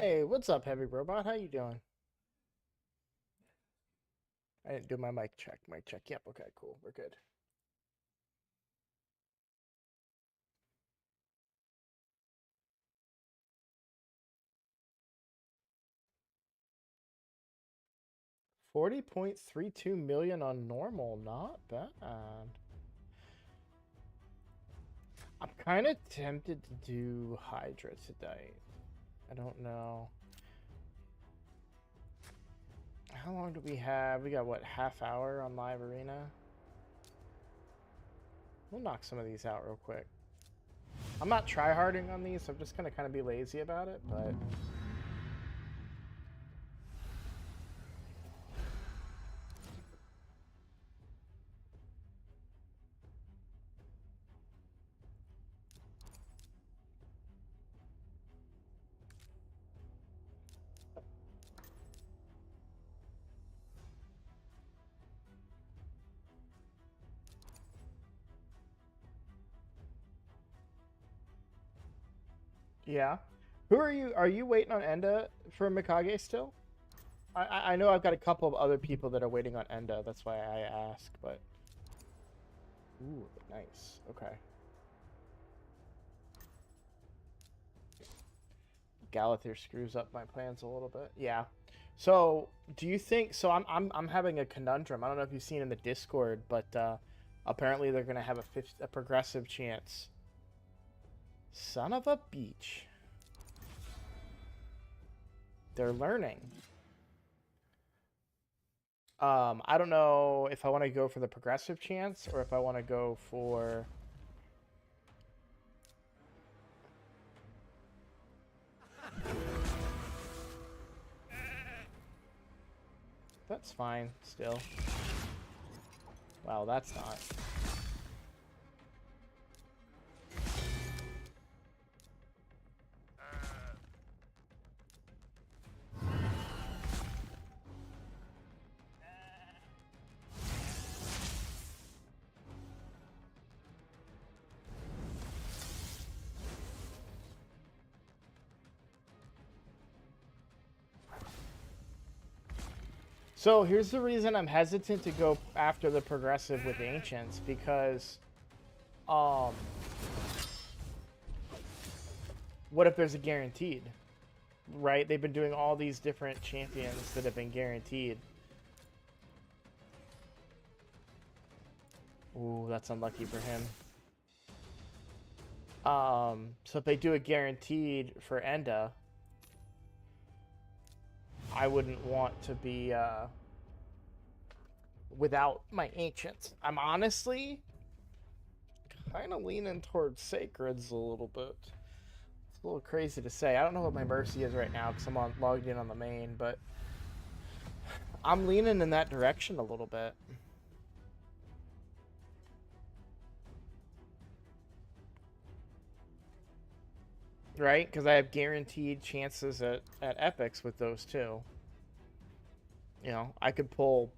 Hey, what's up, Heavy Robot? How you doing? I didn't do my mic check. Mic check. Yep. Okay. Cool. We're good. $40.32 million on normal. Not bad. I'm kind of tempted to do Hydra today. I don't know. How long do we have? We got what, half hour on Live Arena? We'll knock some of these out real quick. I'm not tryharding on these, so I'm just gonna kind of be lazy about it, but yeah. Who are you? Are you waiting on Enda for Mikage still? I know I've got a couple of other people that are waiting on Enda. That's why I ask, but... Ooh, nice. Okay. Galather screws up my plans a little bit. Yeah. So, do you think... So, I'm having a conundrum. I don't know if you've seen in the Discord, but apparently they're going to have a progressive chance. Son of a beach. They're learning. I don't know if I want to go for the progressive chance or if I want to go for... That's fine, still. Wow, that's not. So here's the reason I'm hesitant to go after the progressive with Ancients, because um what if there's a guaranteed? Right? They've been doing all these different champions that have been guaranteed. Ooh, that's unlucky for him. So if they do a guaranteed for Enda, I wouldn't want to be without my Ancients. I'm honestly kind of leaning towards Sacreds a little bit. It's a little crazy to say. I don't know what my Mercy is right now because I'm logged in on the main, but I'm leaning in that direction a little bit. Right? Because I have guaranteed chances at epics with those two. You know, I could pull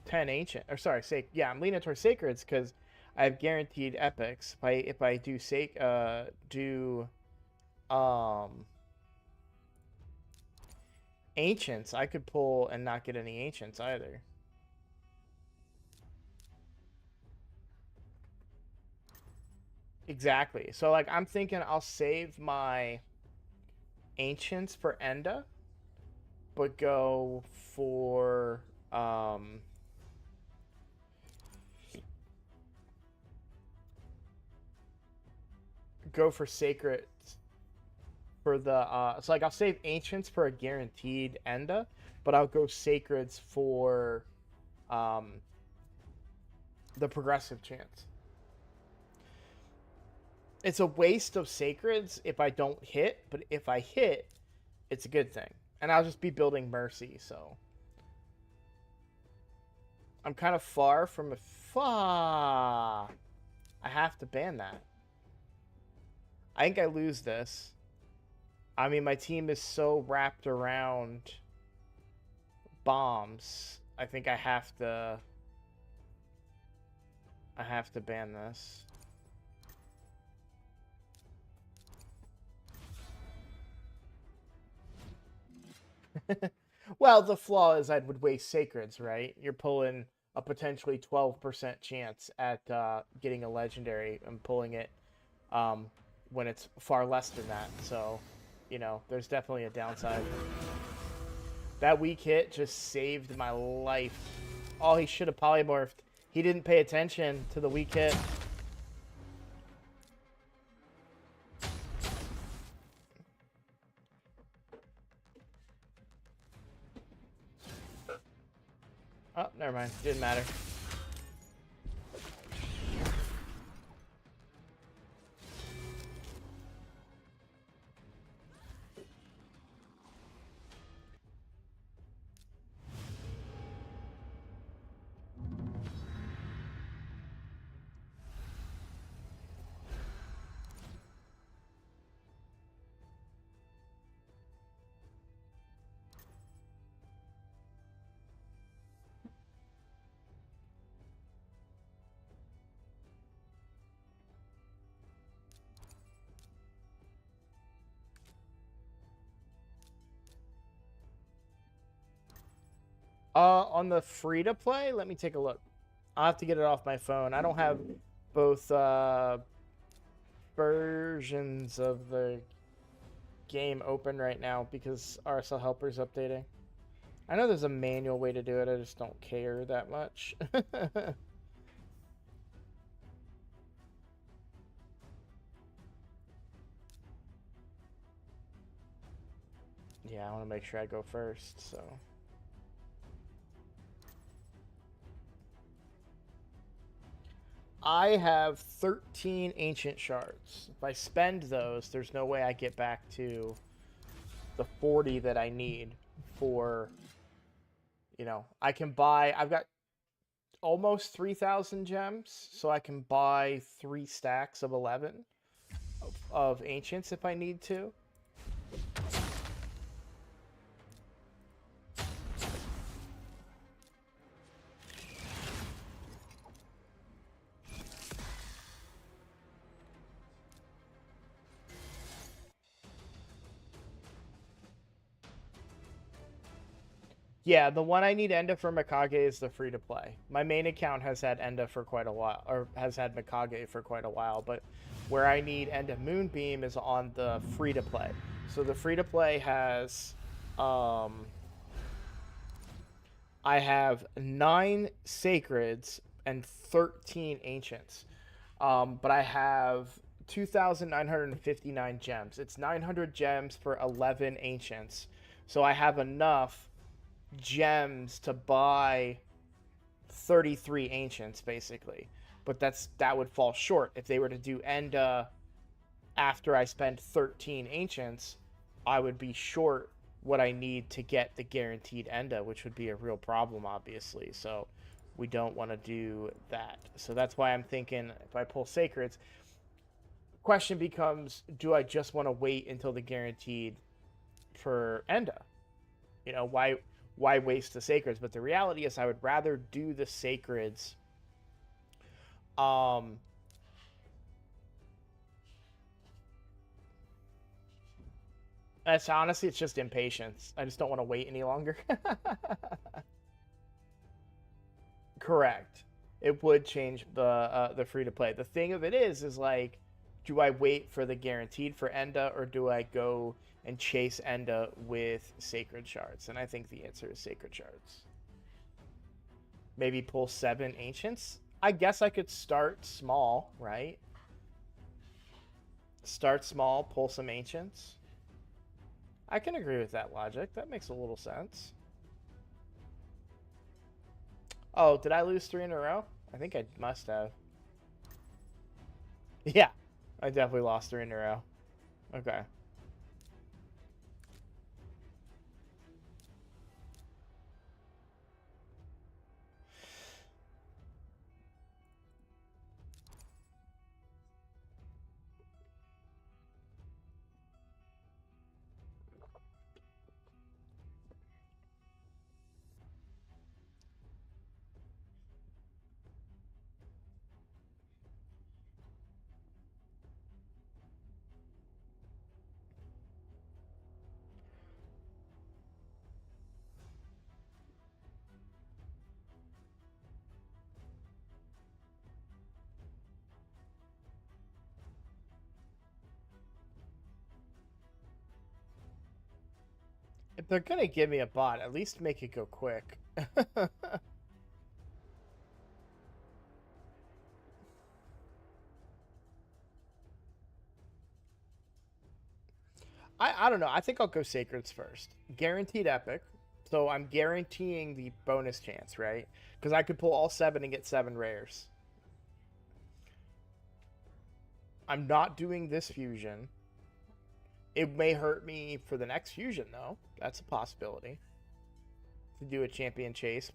10 ancient, or sorry, yeah, I'm leaning towards sacreds because I have guaranteed epics. If I do um ancients, I could pull and not get any ancients either. Exactly. So like I'm thinking I'll save my ancients for Enda, but go for sacred for the so like I'll save ancients for a guaranteed Enda, but I'll go sacreds for um the progressive chance. It's a waste of sacreds if I don't hit, but if I hit, it's a good thing. And I'll just be building Mercy, so I'm kind of far from a I have to ban that. I think I lose this. I mean, my team is so wrapped around bombs. I think I have to ban this. Well, the flaw is I would waste sacreds, right? You're pulling a potentially 12% chance at getting a legendary and pulling it when it's far less than that. So, there's definitely a downside. That weak hit just saved my life. Oh, he should have polymorphed. He didn't pay attention to the weak hit. Oh, never mind. Didn't matter. On the free to play, let me take a look. I'll have to get it off my phone. I don't have both versions of the game open right now because RSL Helper's updating. I know there's a manual way to do it. I just don't care that much. Yeah, I want to make sure I go first, so. I have 13 ancient shards. If I spend those, there's no way I get back to the 40 that I need for, I can buy, I've got almost 3,000 gems, so I can buy 3 stacks of 11 of ancients if I need to. Yeah, the one I need Enda for Mikage is the free to play. My main account has had Enda for quite a while, or has had Mikage for quite a while, but where I need Enda Moonbeam is on the free to play. So the free to play has, I have 9 sacreds and 13 ancients, but I have 2,959 gems. It's 900 gems for 11 ancients, so I have enough gems to buy 33 ancients basically, but that would fall short if they were to do Enda after I spend 13 ancients. I would be short what I need to get the guaranteed Enda, which would be a real problem obviously, so we don't want to do that. So that's why I'm thinking if I pull sacreds, question becomes, do I just want to wait until the guaranteed for Enda? Why waste the sacreds? But the reality is I would rather do the sacreds that's honestly, it's just impatience. I just don't want to wait any longer. Correct. It would change the free to play. The thing of it is like, do I wait for the guaranteed for Enda or do I go and chase Enda with sacred shards? And I think the answer is sacred shards. Maybe pull 7 ancients. I guess I could start small, right? Start small, pull some ancients. I can agree with that logic. That makes a little sense. Oh, did I lose 3 in a row? I think I must have. Yeah, I definitely lost 3 in a row. Okay. they're gonna give me a bot. At least make it go quick. I don't know. I think I'll go Sacreds first. Guaranteed epic. So I'm guaranteeing the bonus chance, right? Because I could pull all 7 and get 7 rares. I'm not doing this fusion. It may hurt me for the next fusion, though. That's a possibility. To do a champion chase.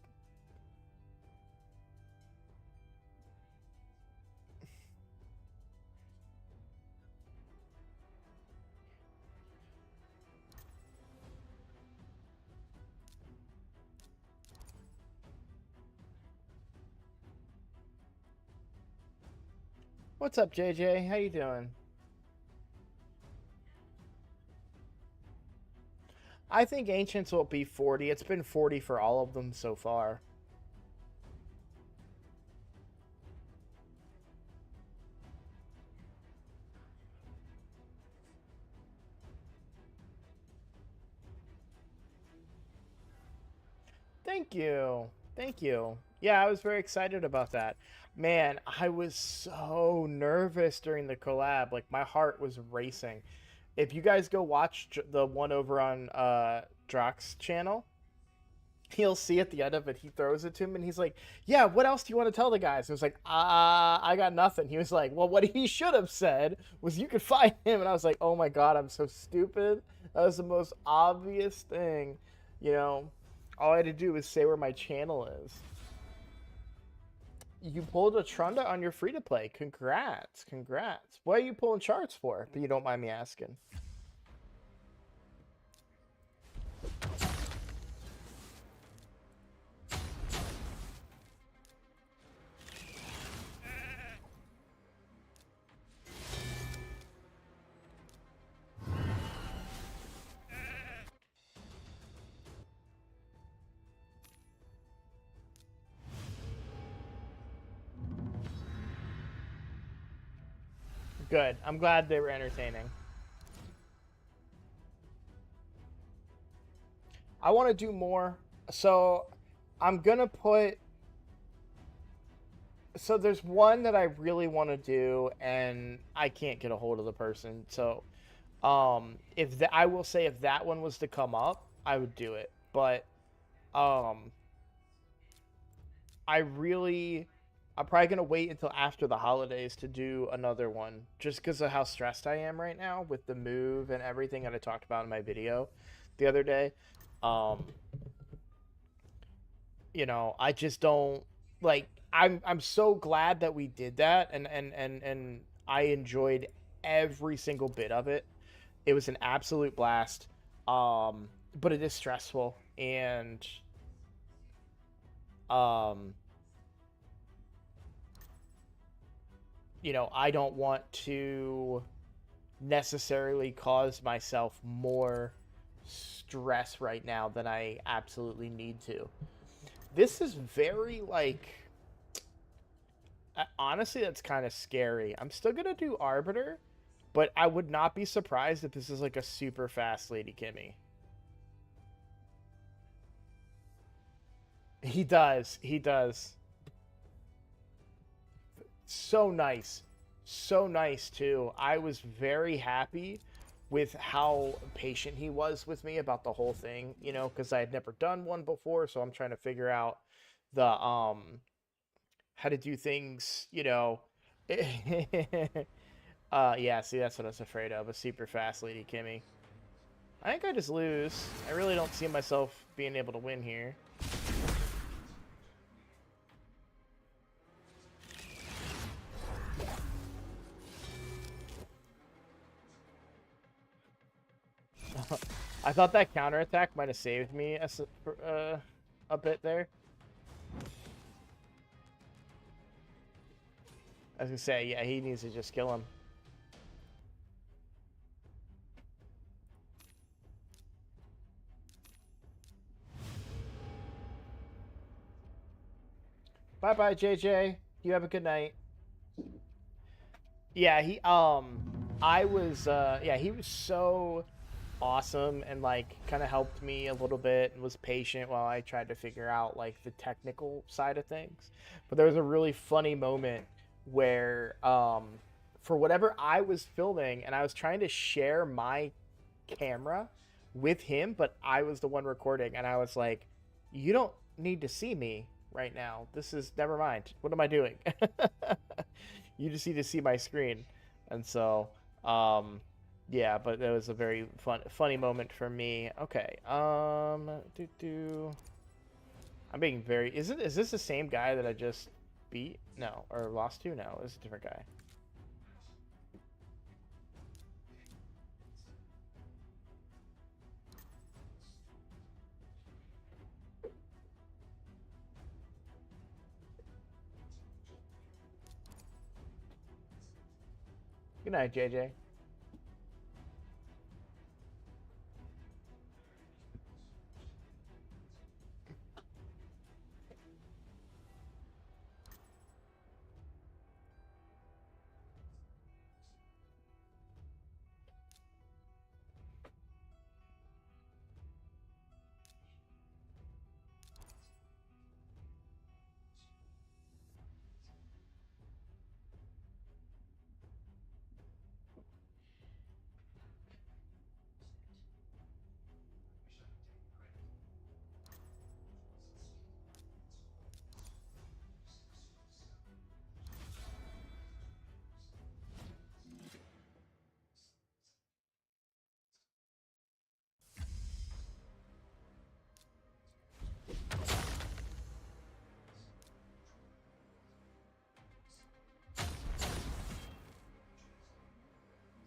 What's up, JJ? How you doing? I think Ancients will be 40. It's been 40 for all of them so far. Thank you. Thank you. Yeah, I was very excited about that. Man, I was so nervous during the collab. Like, my heart was racing. If you guys go watch the one over on Drock's channel, he'll see at the end of it, he throws it to him, and he's like, yeah, what else do you want to tell the guys? I was like, I got nothing. He was like, well, what he should have said was you could find him. And I was like, oh my God, I'm so stupid. That was the most obvious thing, you know? All I had to do was say where my channel is. You pulled a Trunda on your free-to-play. Congrats. Congrats. What are you pulling charts for, if you don't mind me asking? Good. I'm glad they were entertaining. I want to do more. So I'm going to put... So there's one that I really want to do, and I can't get a hold of the person. So if I will say if that one was to come up, I would do it. But I'm probably going to wait until after the holidays to do another one, just because of how stressed I am right now with the move and everything that I talked about in my video the other day. You know, I just don't, like, I'm so glad that we did that, and I enjoyed every single bit of it. It was an absolute blast. But it is stressful, and you know, I don't want to necessarily cause myself more stress right now than I absolutely need to. This is very, like, honestly, that's kind of scary. I'm still gonna do Arbiter, but I would not be surprised if this is like a super fast Lady Kimmy. He does. He does. So nice. So nice, too. I was very happy with how patient he was with me about the whole thing, you know, because I had never done one before, so I'm trying to figure out the how to do things, you know. Yeah, see, that's what I was afraid of, a super fast Lady Kimmy. I think I just lose. I really don't see myself being able to win here. I thought that counterattack might have saved me a bit there. I was gonna say, yeah, he needs to just kill him. Bye-bye, JJ. You have a good night. Yeah, he was, yeah, he was so awesome and like kind of helped me a little bit and was patient while I tried to figure out like the technical side of things. But there was a really funny moment where for whatever I was filming and I was trying to share my camera with him, but I was the one recording and I was like, you don't need to see me right now. This is never mind. What am I doing? You just need to see my screen. And so yeah, but that was a very funny moment for me. Okay. I'm being very is this the same guy that I just beat? No, or lost to? No, it's a different guy. Good night, JJ.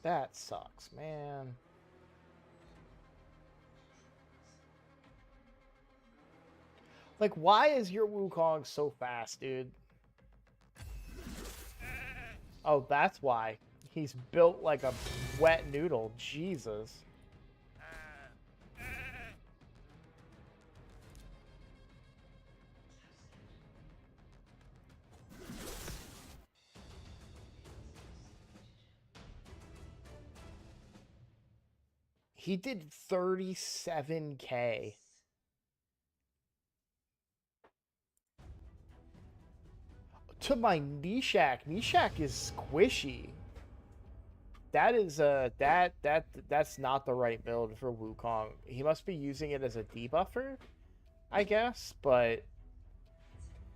That sucks, man. Like, why is your Wukong so fast, dude? Oh, that's why. He's built like a wet noodle. Jesus. He did 37K. To my Nishak. Nishak is squishy. That is that's not the right build for Wukong. He must be using it as a debuffer, I guess, but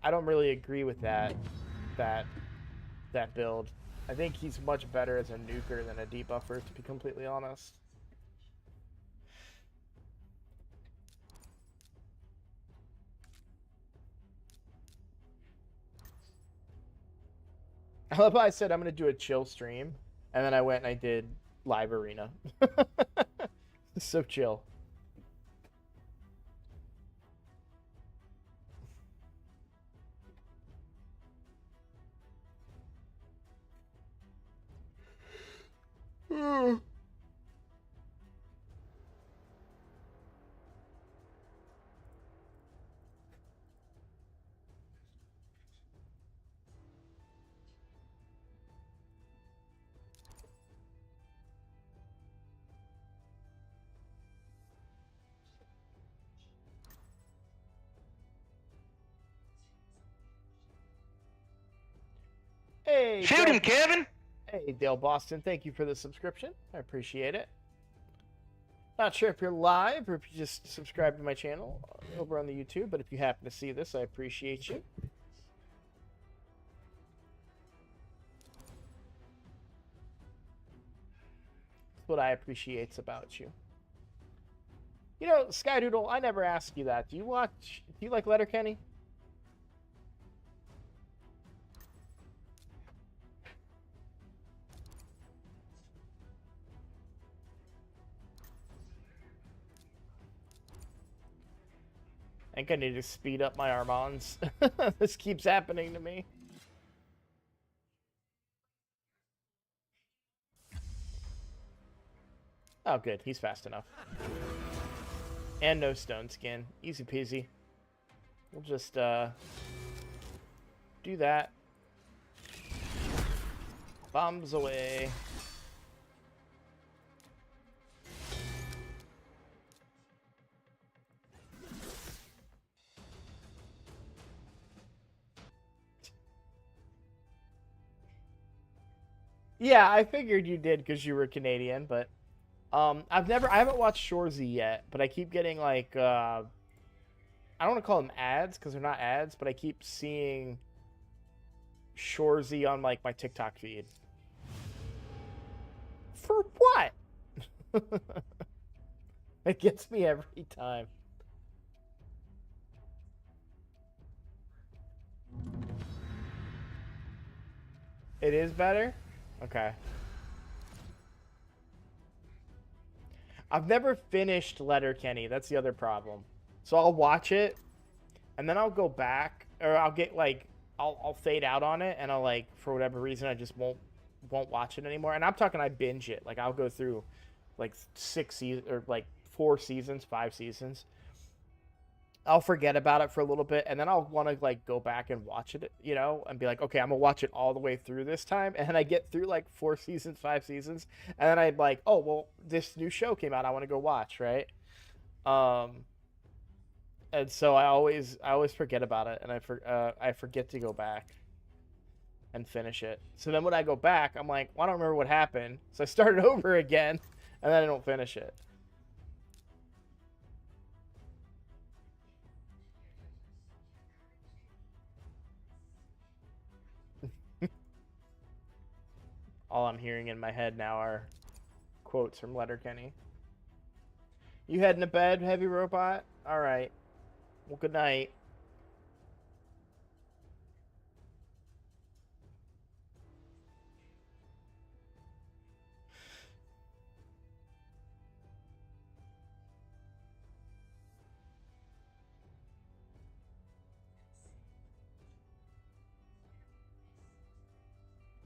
I don't really agree with that build. I think he's much better as a nuker than a debuffer, to be completely honest. I love how I said I'm gonna do a chill stream, and then I went and I did live arena. So chill. Hey, shoot him, Kevin! Hey, Dale Boston, thank you for the subscription. I appreciate it. Not sure if you're live or if you just subscribe to my channel over on the YouTube, but if you happen to see this, I appreciate you. That's what I appreciate about you. You know, Skydoodle, I never asked you that. Do you like Letterkenny? I think I need to speed up my Armands. This keeps happening to me. Oh, good. He's fast enough. And no stone skin. Easy peasy. We'll just, do that. Bombs away. Yeah, I figured you did because you were Canadian, but I haven't watched Shorzy yet, but I keep getting like I don't want to call them ads because they're not ads, but I keep seeing Shorzy on like my TikTok feed. For what? It gets me every time. It is better? Okay. I've never finished Letterkenny. That's the other problem. So I'll watch it, and then I'll go back, or I'll get like, I'll fade out on it, and I'll like, for whatever reason, I just won't watch it anymore. And I'm talking, I binge it. Like I'll go through like 6 seasons or like 4 seasons, 5 seasons. I'll forget about it for a little bit, and then I'll want to like go back and watch it, and be like, okay, I'm gonna watch it all the way through this time. And then I get through like 4 seasons, 5 seasons, and then I'm like, oh well, this new show came out, I want to go watch, right? Um, and so I always forget about it, and I forget to go back and finish it. So then when I go back, I'm like, well, I don't remember what happened, so I start it over again, and then I don't finish it. All I'm hearing in my head now are quotes from Letterkenny. You heading to bed, heavy robot? All right. Well, good night.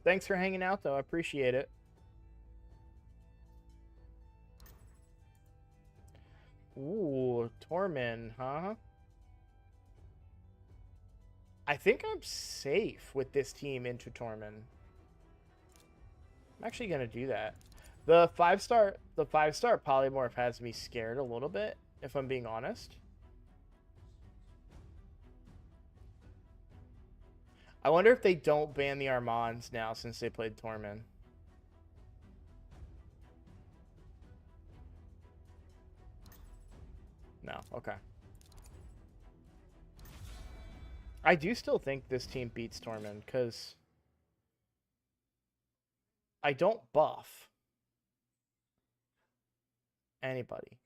Thanks for hanging out, though. I appreciate it. Ooh, Tormin, huh? I think I'm safe with this team into Tormin. I'm actually gonna do that. The 5-star polymorph has me scared a little bit, if I'm being honest. I wonder if they don't ban the Armands now since they played Tormin. No, okay. I do still think this team beats Tormin because I don't buff anybody.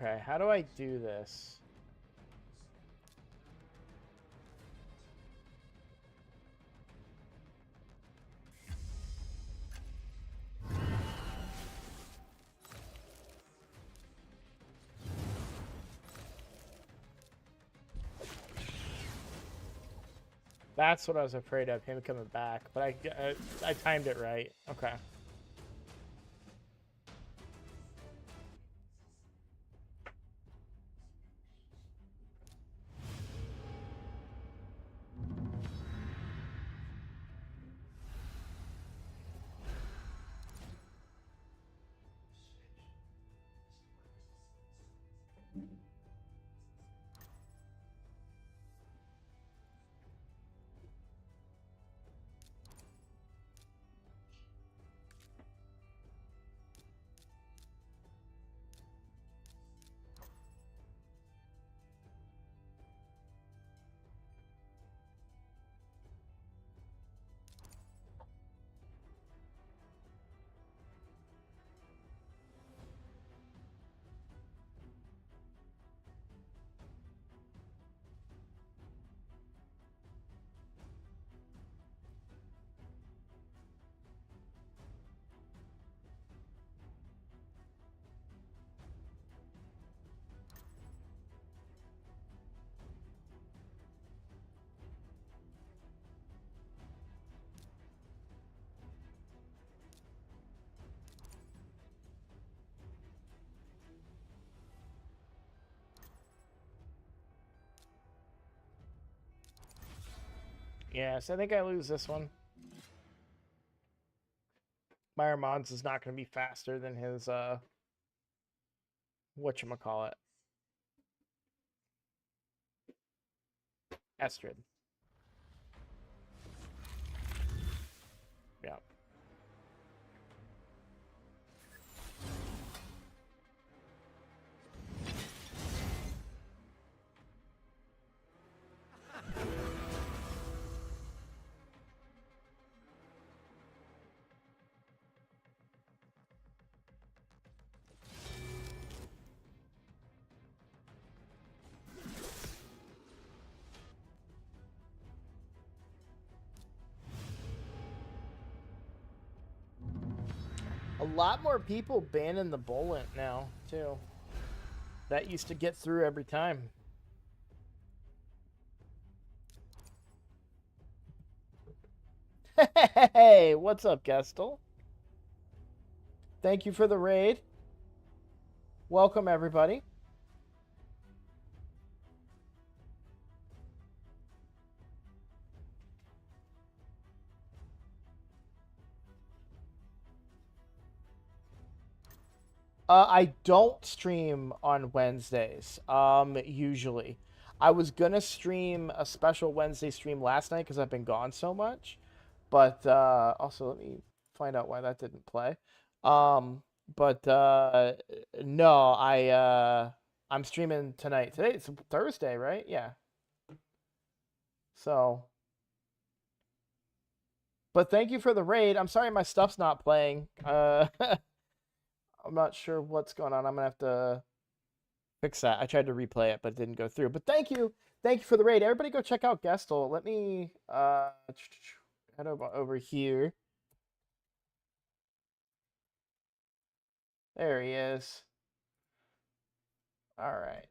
Okay, how do I do this? That's what I was afraid of, him coming back. But I timed it right. Okay. Yes, I think I lose this one. My Armand's is not going to be faster than his, whatchamacallit. Estrid. Yeah. A lot more people banning the Bolent now, too. That used to get through every time. Hey, what's up, Gestel? Thank you for the raid. Welcome, everybody. I don't stream on Wednesdays, usually. I was gonna stream a special Wednesday stream last night because I've been gone so much. But also, let me find out why that didn't play. But no, I'm streaming tonight. Today it's Thursday, right? Yeah. So, but thank you for the raid. I'm sorry my stuff's not playing. I'm not sure what's going on. I'm gonna have to fix that. I tried to replay it, but it didn't go through. But thank you for the raid. Everybody, go check out Gestel. Let me head over here. There he is. All right.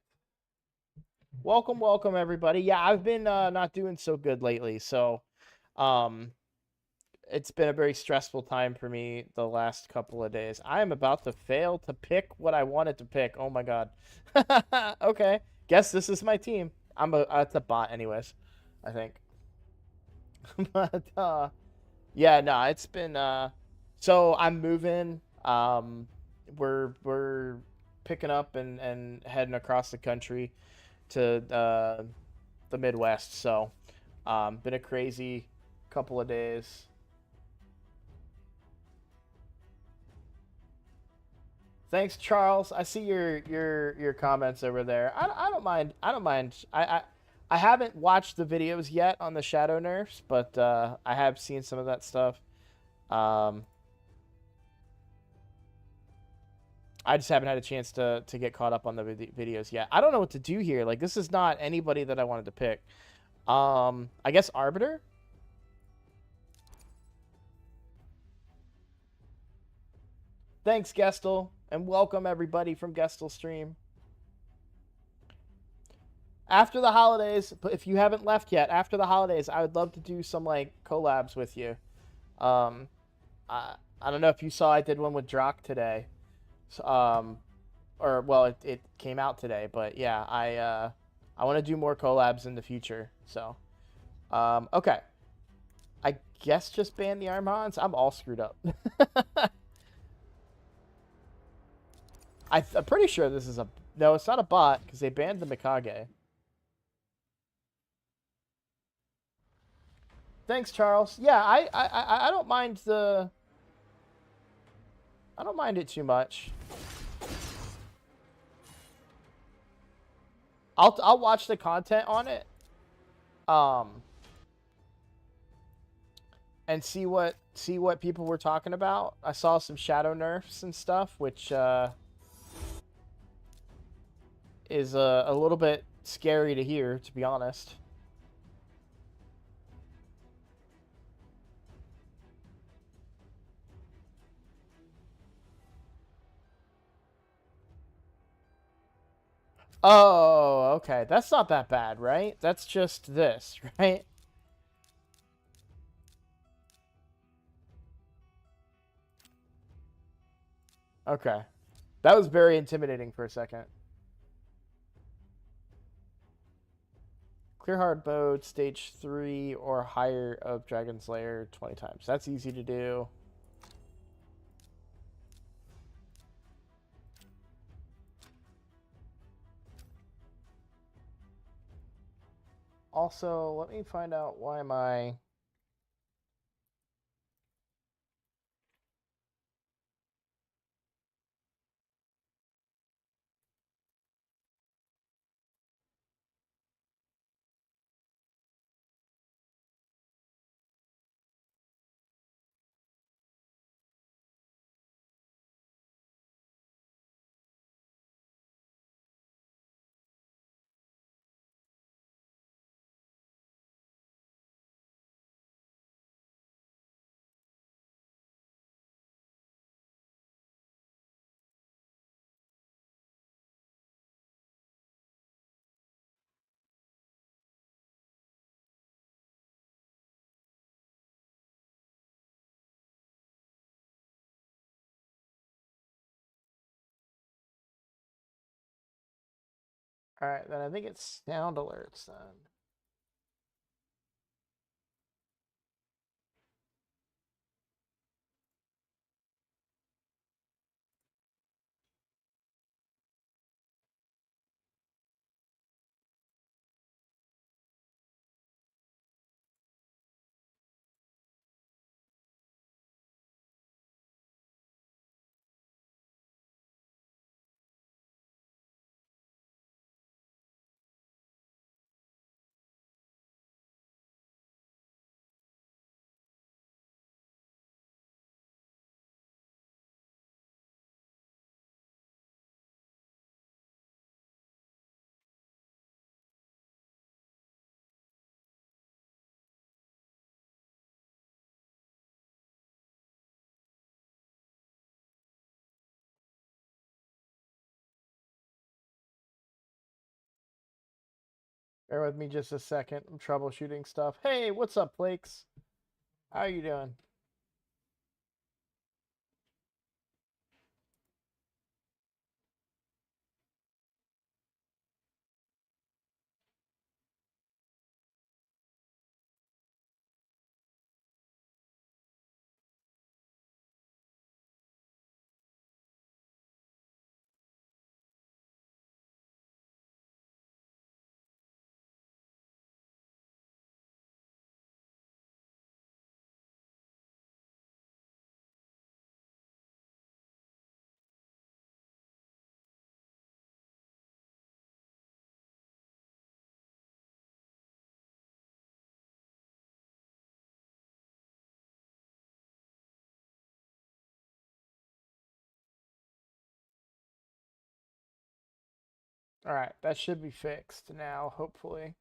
Welcome, welcome, everybody. Yeah, I've been not doing so good lately, so it's been a very stressful time for me the last couple of days. I am about to fail to pick what I wanted to pick. Oh my god. Okay, guess this is my team. It's a bot, anyways. I think. But yeah, no, it's been so I'm moving. We're picking up and heading across the country to the Midwest. So been a crazy couple of days. Thanks, Charles. I see your comments over there. I don't mind. I don't mind. I haven't watched the videos yet on the shadow nerfs, but I have seen some of that stuff. I just haven't had a chance to get caught up on the videos yet. I don't know what to do here. Like, this is not anybody that I wanted to pick. I guess Arbiter? Thanks, Gestel, and welcome everybody from Gestel Stream. After the holidays, if you haven't left yet, after the holidays, I would love to do some, like, collabs with you. I don't know if you saw I did one with Drock today. Or, well, it came out today, but yeah, I want to do more collabs in the future, so. Okay. I guess just ban the Armands. I'm all screwed up. I'm pretty sure this is a... No, it's not a bot, because they banned the Mikage. Thanks, Charles. Yeah, I don't mind the... I don't mind it too much. I'll watch the content on it. And see what people were talking about. I saw some shadow nerfs and stuff, which is a little bit scary to hear, to be honest. Oh, okay. That's not that bad, right? That's just this, right? Okay. That was very intimidating for a second. Clear hard mode, stage 3 or higher of Dragon's Lair 20 times. That's easy to do. Also, let me find out why my... Alright, then I think it's sound alerts then. Bear with me just a second. I'm troubleshooting stuff. Hey, what's up, Flakes? How you doing? Alright, that should be fixed now, hopefully.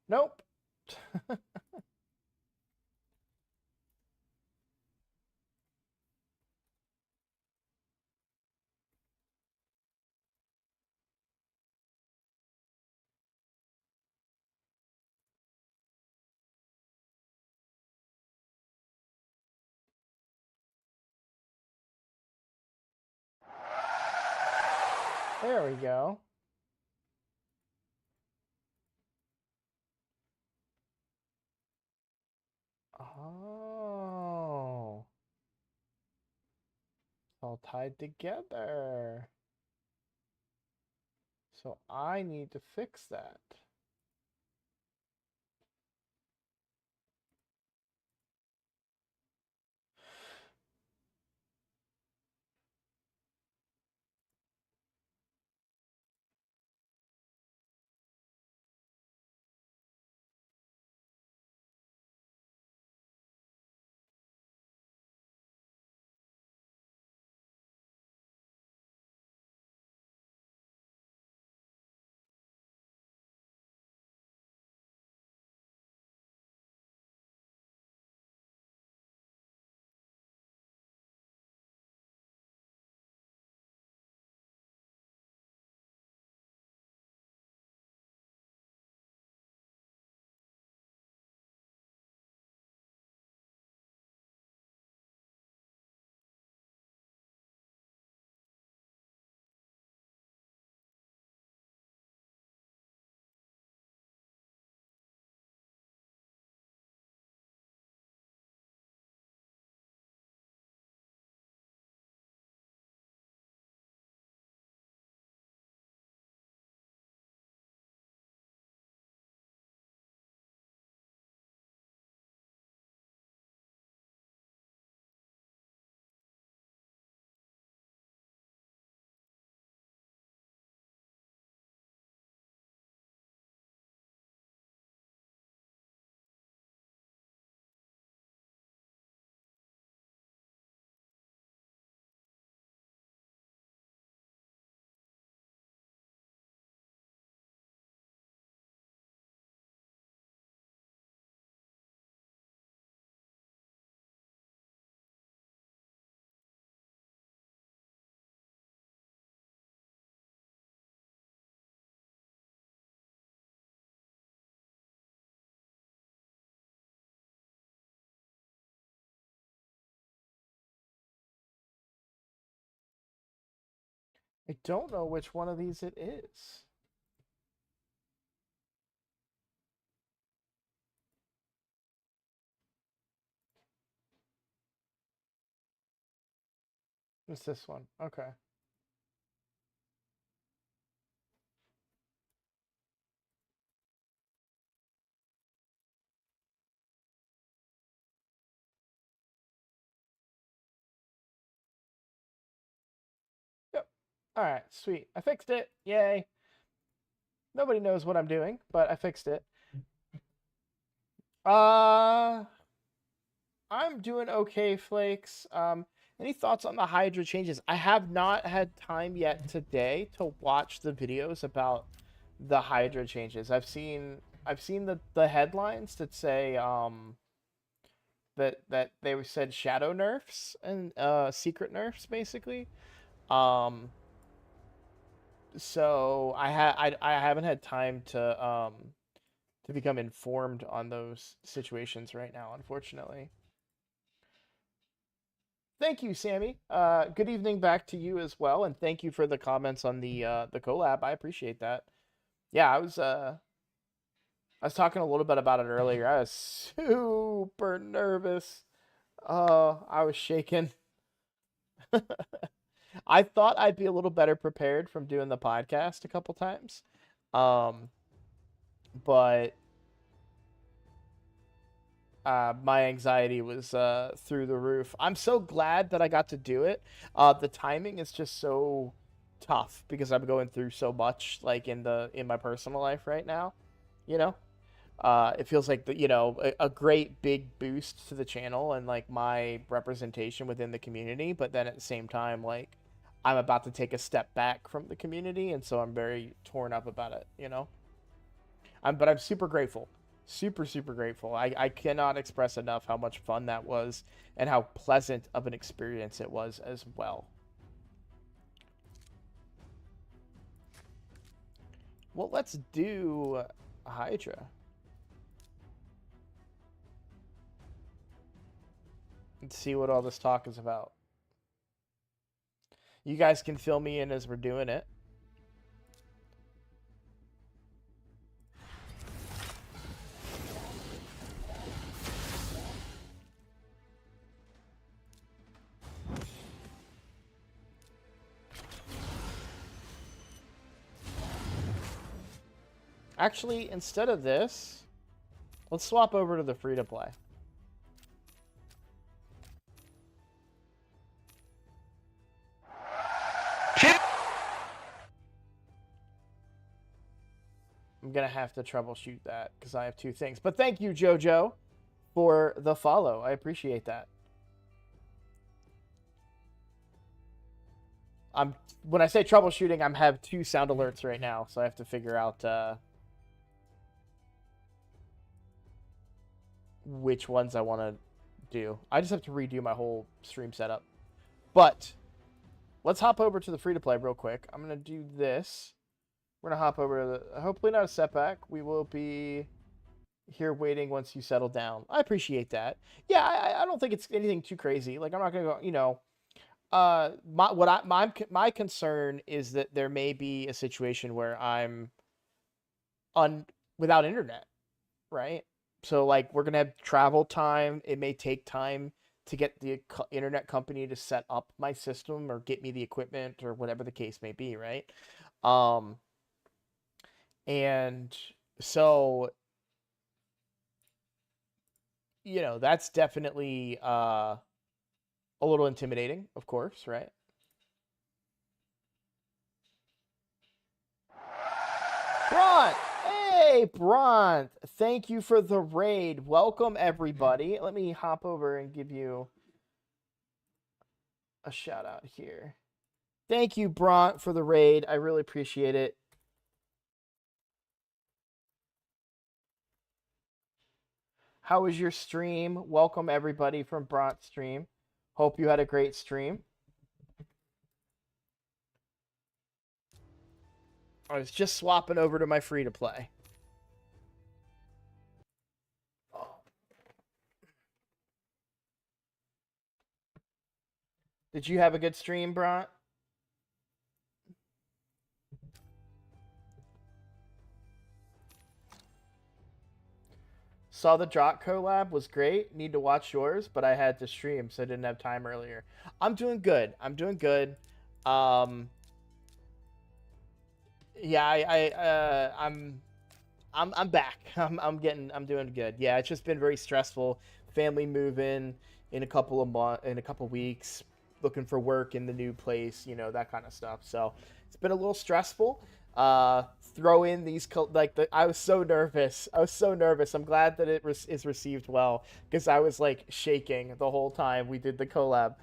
Nope. There we go. Oh. It's all tied together. So I need to fix that. I don't know which one of these it is. It's this one. Okay. Yep. All right, sweet. I fixed it. Yay. Nobody knows what I'm doing, but I fixed it. Uh, I'm doing okay, Flakes. Any thoughts on the Hydra changes? I have not had time yet today to watch the videos about the Hydra changes. I've seen the headlines that say that they said shadow nerfs and secret nerfs basically. Um so I haven't had time to become informed on those situations right now, unfortunately. Thank you, Sammy. Good evening back to you as well, and thank you for the comments on the collab. I appreciate that. Yeah, I was talking a little bit about it earlier. I was super nervous. I was shaking. I thought I'd be a little better prepared from doing the podcast a couple times. Um, but my anxiety was through the roof. I'm so glad that I got to do it. The timing is just so tough because I'm going through so much like in my personal life right now, you know? It feels like a great big boost to the channel and like my representation within the community, but then at the same time like I'm about to take a step back from the community, and so I'm very torn up about it, you know. But I'm super grateful, super grateful. I cannot express enough how much fun that was and how pleasant of an experience it was as well. Well, let's do Hydra and see what all this talk is about. You guys can fill me in as we're doing it. Actually, instead of this, let's swap over to the free-to-play. I'm going to have to troubleshoot that because I have two things. But thank you, JoJo, for the follow. I appreciate that. When I say troubleshooting, I have two sound alerts right now, so I have to figure out which ones I want to do. I just have to redo my whole stream setup. But let's hop over to the free-to-play real quick. I'm going to do this. We're going to hop over to the... Hopefully not a setback. We will be here waiting once you settle down. I appreciate that. Yeah, I don't think it's anything too crazy. Like, I'm not going to go, you know... my concern is that there may be a situation where I'm without internet, right? So like we're gonna have travel time. It may take time to get the internet company to set up my system or get me the equipment or whatever the case may be, right? Um, and so that's definitely a little intimidating, of course, right? Bront! Hey, Bront! Thank you for the raid. Welcome, everybody. Let me hop over and give you a shout out here. Thank you, Bront, for the raid. I really appreciate it. How was your stream? Welcome, everybody, from Bront's stream. Hope you had a great stream. I was just swapping over to my free-to-play. Did you have a good stream, Bront? Saw the Drop collab was great. Need to watch yours, but I had to stream, so I didn't have time earlier. I'm doing good. I'm doing good. Um, yeah, I'm back. I'm doing good. Yeah, it's just been very stressful. Family moving in a couple of in a couple weeks, looking for work in the new place, you know, that kind of stuff. So it's been a little stressful. Throw in these I was so nervous. I was so nervous. I'm glad that is received well because I was like shaking the whole time we did the collab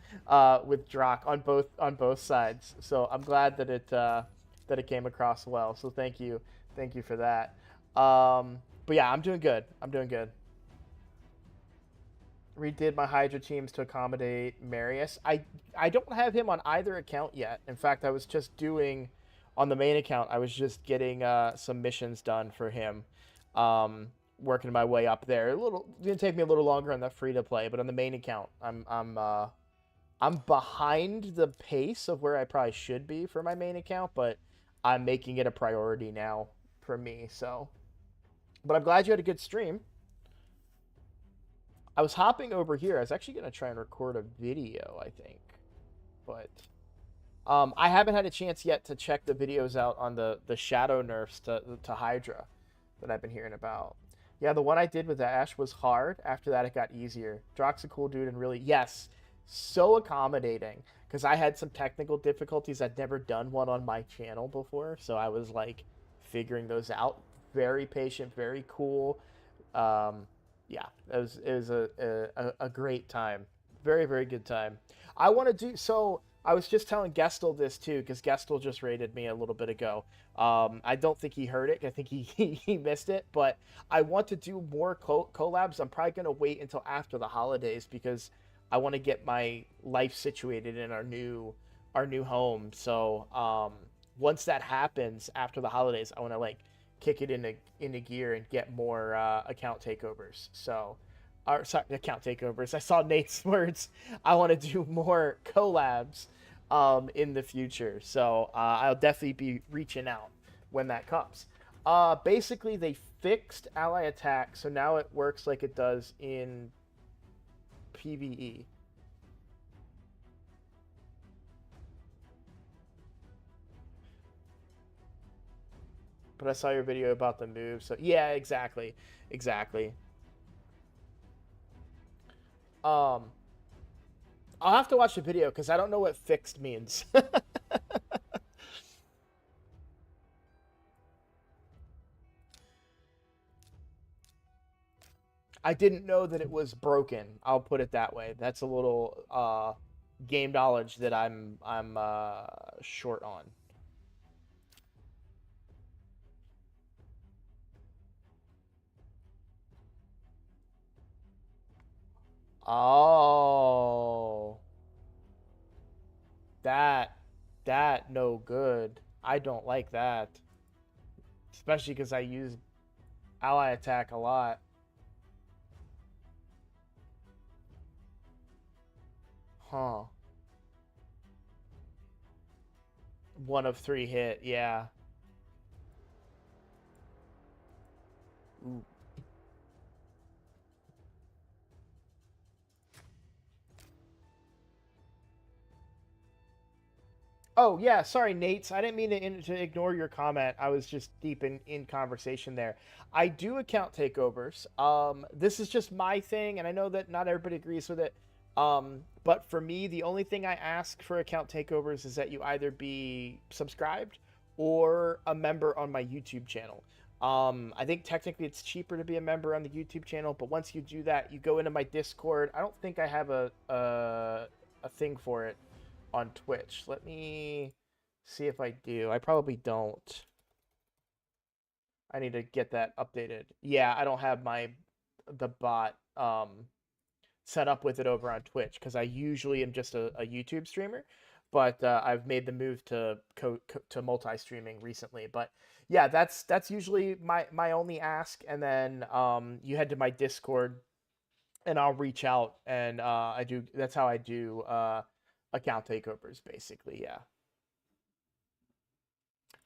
with Drock on both sides. So I'm glad that it came across well. So thank you for that. But yeah, I'm doing good. I'm doing good. Redid my Hydra teams to accommodate Marius. I don't have him on either account yet. In fact, I was just doing on the main account. I was just getting some missions done for him. Working my way up there. It's gonna take me a little longer on the free to play, but on the main account, I'm behind the pace of where I probably should be for my main account, but I'm making it a priority now for me. So, but I'm glad you had a good stream. I was hopping over here. I was actually going to try and record a video, I think. But I haven't had a chance yet to check the videos out on the shadow nerfs to Hydra that I've been hearing about. Yeah, the one I did with Ash was hard. After that, it got easier. Drock's a cool dude and really, yes, so accommodating. Because I had some technical difficulties. I'd never done one on my channel before. So I was like figuring those out. Very patient, very cool. Um, yeah, it was a great time. Very, very good time. I want to do so. I was just telling Gestel this too, because Gestel just rated me a little bit ago. I don't think he heard it. I think he missed it. But I want to do more collabs. I'm probably going to wait until after the holidays because I want to get my life situated in our new home. So once that happens after the holidays, I want to like kick it into gear and get more account takeovers. So, or sorry, account takeovers. I saw Nate's words. I want to do more collabs in the future. So I'll definitely be reaching out when that comes. Basically, they fixed ally attack, so now it works like it does in PVE. But I saw your video about the move, so yeah, exactly, exactly. Um, I'll have to watch the video because I don't know what fixed means. I didn't know that it was broken. I'll put it that way. That's a little game knowledge that I'm short on. Oh, that that no good. I don't like that, especially because I use ally attack a lot. Huh. One of three hit. Yeah. Ooh. Oh yeah, sorry, Nate. I didn't mean to ignore your comment. I was just deep in conversation there. I do account takeovers. This is just my thing, and I know that not everybody agrees with it. But for me, the only thing I ask for account takeovers is that you either be subscribed or a member on my YouTube channel. I think technically it's cheaper to be a member on the YouTube channel, but once you do that, you go into my Discord. I don't think I have a thing for it on Twitch. Let me see if I do. I probably don't. I need to get that updated. Yeah, I don't have the bot set up with it over on Twitch because I usually am just a YouTube streamer, but I've made the move to multi-streaming recently. But yeah, that's usually my only ask, and then you head to my Discord, and I'll reach out, and I do. That's how I do account takeovers, basically. Yeah.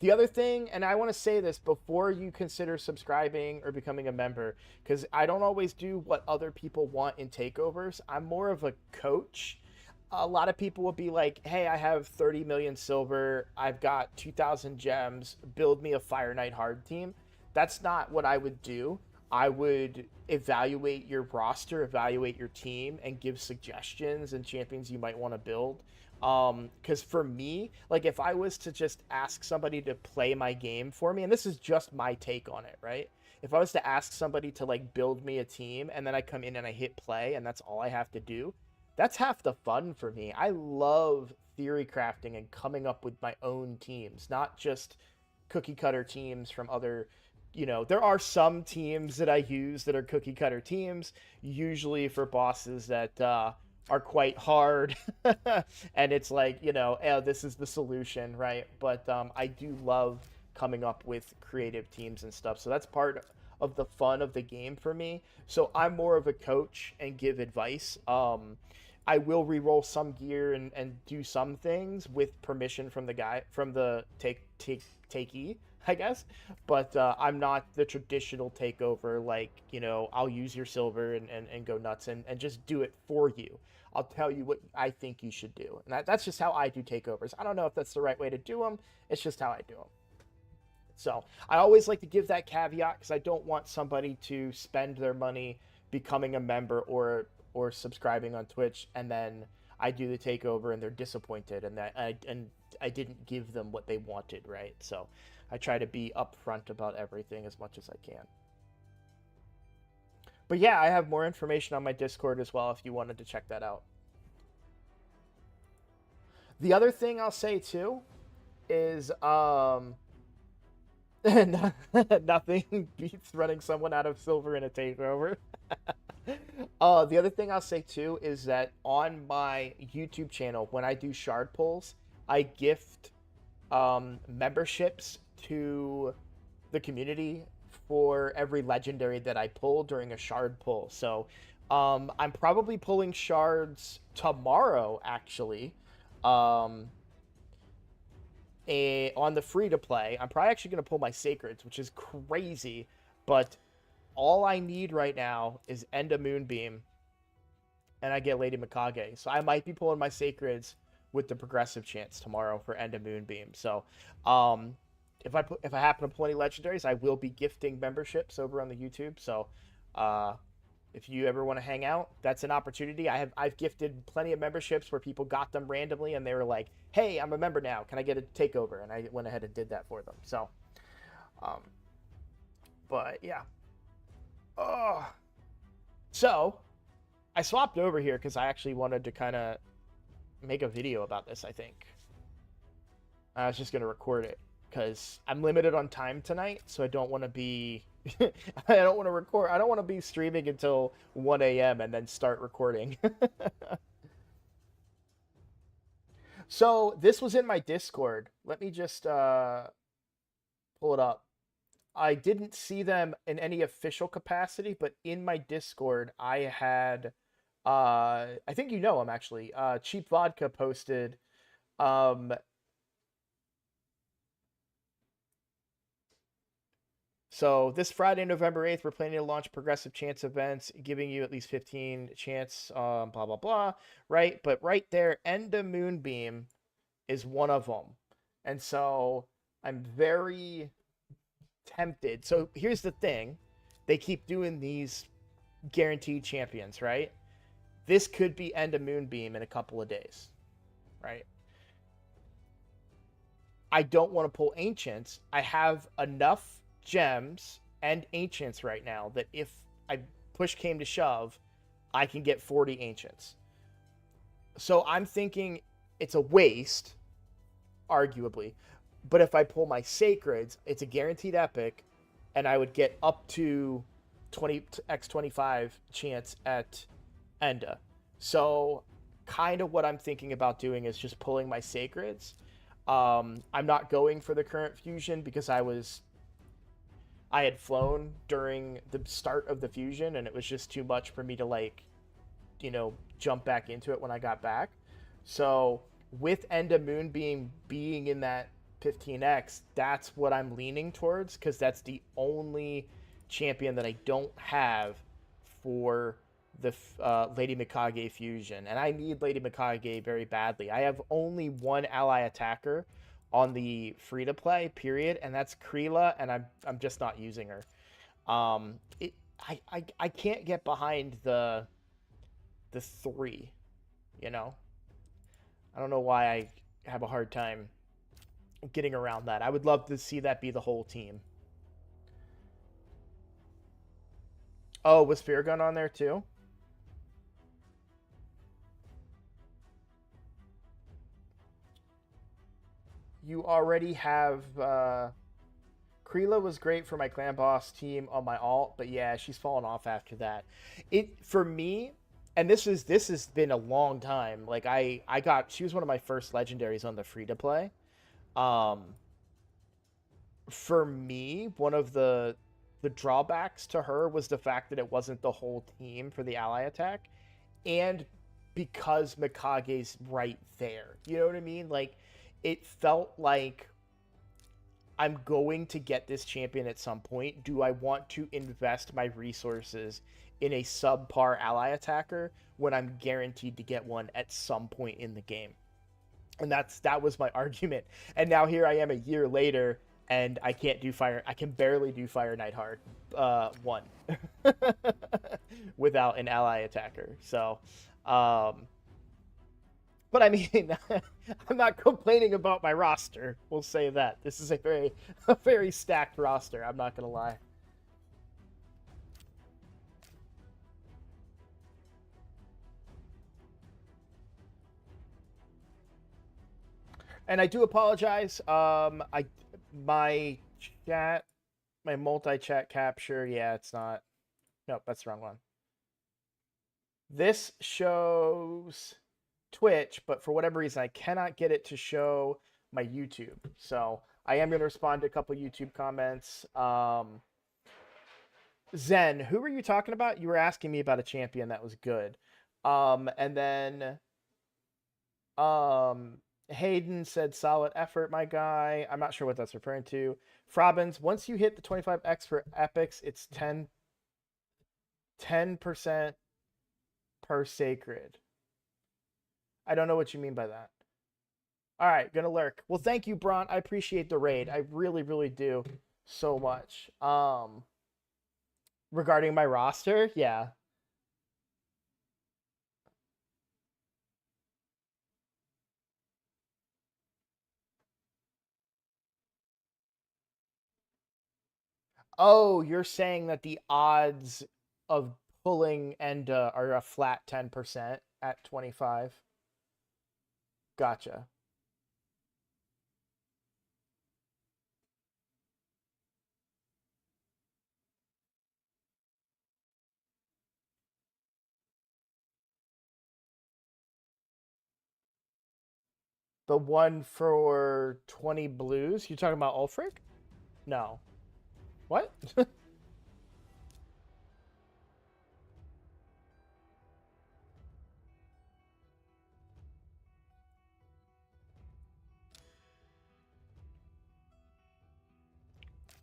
The other thing, and I want to say this before you consider subscribing or becoming a member, because I don't always do what other people want in takeovers. I'm more of a coach. A lot of people will be like, hey, I have 30 million silver. I've got 2,000 gems. Build me a Fire Knight hard team. That's not what I would do. I would evaluate your roster, evaluate your team, and give suggestions and champions you might want to build. Because for me, like if I was to just ask somebody to play my game for me, and this is just my take on it, right? If I was to ask somebody to like build me a team and then I come in and I hit play and that's all I have to do, that's half the fun for me. I love theory crafting and coming up with my own teams, not just cookie cutter teams from other, there are some teams that I use that are cookie cutter teams, usually for bosses that are quite hard. And it's like, oh, this is the solution, right? But I do love coming up with creative teams and stuff. So that's part of the fun of the game for me. So I'm more of a coach and give advice. I will re-roll some gear and do some things with permission from the guy, from the takee, I guess. But I'm not the traditional takeover, like, I'll use your silver and go nuts and just do it for you. I'll tell you what I think you should do. And that's just how I do takeovers. I don't know if that's the right way to do them. It's just how I do them. So I always like to give that caveat because I don't want somebody to spend their money becoming a member or subscribing on Twitch, and then I do the takeover and they're disappointed and that I didn't give them what they wanted, right? So I try to be upfront about everything as much as I can. But yeah, I have more information on my Discord as well if you wanted to check that out. The other thing I'll say too is nothing beats running someone out of silver in a takeover. The other thing I'll say too is that on my YouTube channel, when I do shard pulls, I gift memberships to the community for every legendary that I pull during a shard pull. So I'm probably pulling shards tomorrow, actually. On the free to play, I'm probably actually going to pull my sacreds, which is crazy, but all I need right now is End of Moonbeam, and I get Lady Mikage. So I might be pulling my sacreds with the progressive chance tomorrow for End of Moonbeam. So if I happen to pull any legendaries, I will be gifting memberships over on the YouTube. So if you ever want to hang out, that's an opportunity. I've gifted plenty of memberships where people got them randomly and they were like, hey, I'm a member now, can I get a takeover? And I went ahead and did that for them. So but yeah. So I swapped over here because I actually wanted to kind of make a video about this. I think I was just going to record it because I'm limited on time tonight, so I don't want to be I don't want to record. I don't want to be streaming until 1 a.m. and then start recording. So this was in my Discord. Let me just pull it up. I didn't see them in any official capacity, but in my Discord, I had, I think you know him actually. Cheap Vodka posted, so this Friday, November 8th, we're planning to launch progressive chance events, giving you at least 15 chance, blah, blah, blah, right? But right there, End of Moonbeam is one of them. And so I'm very tempted. So here's the thing. They keep doing these guaranteed champions, right? This could be End of Moonbeam in a couple of days, right? I don't want to pull Ancients. I have enough gems and Ancients right now that if I push came to shove, I can get 40 Ancients. So I'm thinking it's a waste, arguably. But if I pull my Sacreds, it's a guaranteed epic, and I would get up to 20x25 chance at Enda. So kind of what I'm thinking about doing is just pulling my Sacreds. I'm not going for the current fusion because I had flown during the start of the fusion, and it was just too much for me to, like, jump back into it when I got back. So with End of Moonbeam being in that 15x, that's what I'm leaning towards because that's the only champion that I don't have for the Lady Mikage fusion, and I need Lady Mikage very badly. I have only one ally attacker on the free to play period, and that's Kreela, and I'm just not using her. It I can't get behind the three, you know. I don't know why I have a hard time getting around that. I would love to see that be the whole team. Oh, was Fear Gun on there too? You already have Kreela was great for my clan boss team on my alt, but yeah, she's fallen off after that. It for me, and this has been a long time. Like I got she was one of my first legendaries on the free to play. Um, for me, one of the drawbacks to her was the fact that it wasn't the whole team for the ally attack, and because Mikage's right there. You know what I mean? Like it felt like I'm going to get this champion at some point. Do I want to invest my resources in a subpar ally attacker when I'm guaranteed to get one at some point in the game? And that was my argument. And now here I am a year later, and I can't do fire. I can barely do Fire Knight hard one without an ally attacker. So, but I mean, I'm not complaining about my roster. We'll say that this is a very stacked roster. I'm not gonna lie. And I do apologize. My chat, my multi-chat capture. Yeah, it's not. Nope, that's the wrong one. This shows Twitch, but for whatever reason, I cannot get it to show my YouTube. So I am going to respond to a couple YouTube comments. Zen, who were you talking about? You were asking me about a champion that was good. And then Hayden said solid effort, my guy. I'm not sure what that's referring to. Frobins, once you hit the 25x for epics, it's 10% per sacred. I don't know what you mean by that. All right, gonna lurk. Well, thank you, Braun. I appreciate the raid. I really, really do so much. Regarding my roster, yeah. Oh, you're saying that the odds of pulling Enda are a flat 10% at 25. Gotcha. The one for 20 blues? You talking about Ulfric? No. What?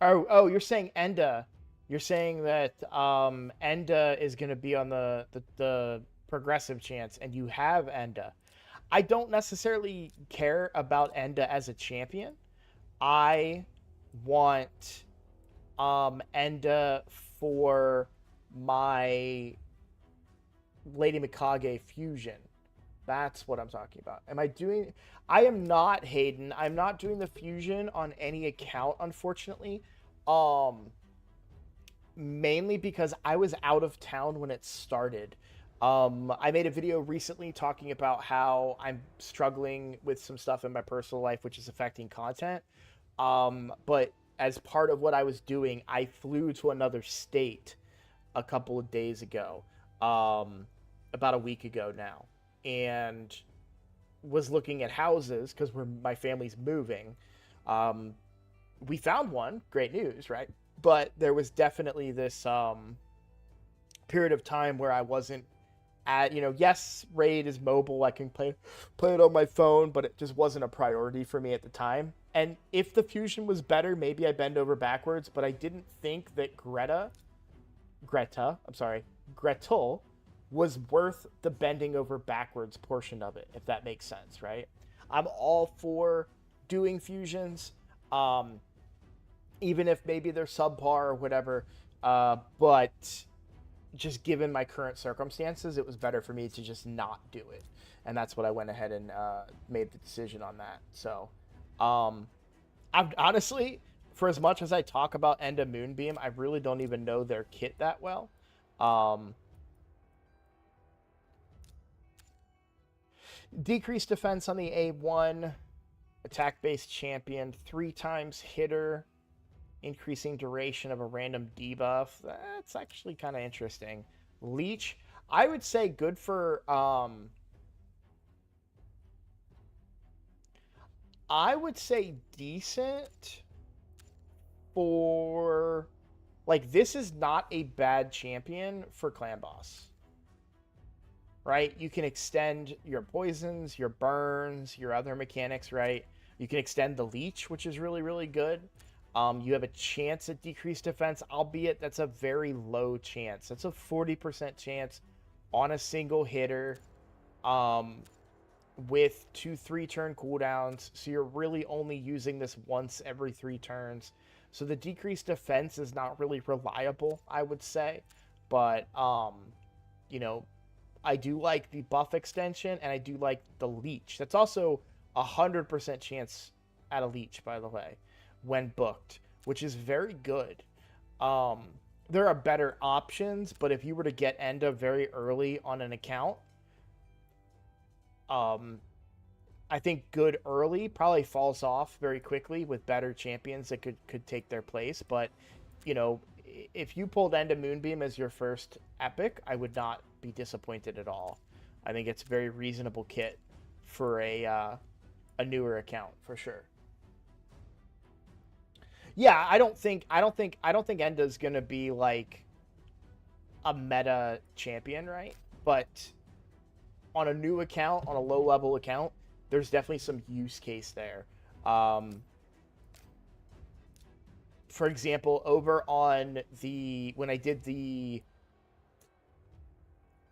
Oh, you're saying Enda. You're saying that Enda is going to be on the progressive chance, and you have Enda. I don't necessarily care about Enda as a champion. I want Enda for my Lady Mikage fusion. That's what I'm talking about. Am I doing? I am not Hayden. I'm not doing the fusion on any account, unfortunately. Um, Mainly because I was out of town when it started. I made a video recently talking about how I'm struggling with some stuff in my personal life, which is affecting content. But as part of what I was doing, I flew to another state a couple of days ago, about a week ago now, and was looking at houses because my family's moving. Um, we found one, great news, right? But there was definitely this period of time where I wasn't at, yes, Raid is mobile, I can play it on my phone, but it just wasn't a priority for me at the time. And if the fusion was better, maybe I bend over backwards, but I didn't think that Gretel was worth the bending over backwards portion of it, if that makes sense, right? I'm all for doing fusions, um, even if maybe they're subpar or whatever. But just given my current circumstances, it was better for me to just not do it, and that's what I went ahead and made the decision on that. So, um, I'm honestly, for as much as I talk about Enda Moonbeam, I really don't even know their kit that well. Um, Decreased defense on the A1, attack based champion, 3 times hitter, increasing duration of a random debuff. That's actually kind of interesting. Leech, I would say good for I would say decent for, like, this is not a bad champion for clan boss. Right? You can extend your poisons, your burns, your other mechanics, right? You can extend the leech, which is really, really good. You have a chance at decreased defense, albeit that's a very low chance. That's a 40% chance on a single hitter, um, with 2 3-turn cooldowns. So you're really only using this once every 3 turns. So the decreased defense is not really reliable, I would say. But, you know, I do like the buff extension, and I do like the leech. That's also 100% chance at a leech, by the way, when booked, which is very good. Um, there are better options, but if you were to get Enda very early on an account, um, I think good early probably falls off very quickly with better champions that could take their place. But, you know, if you pulled Enda Moonbeam as your first epic, I would not be disappointed at all. I think it's a very reasonable kit for a newer account for sure. Yeah, I don't think Enda's gonna be like a meta champion, right? But on a new account, on a low level account, there's definitely some use case there. Um, for example, over on the when I did the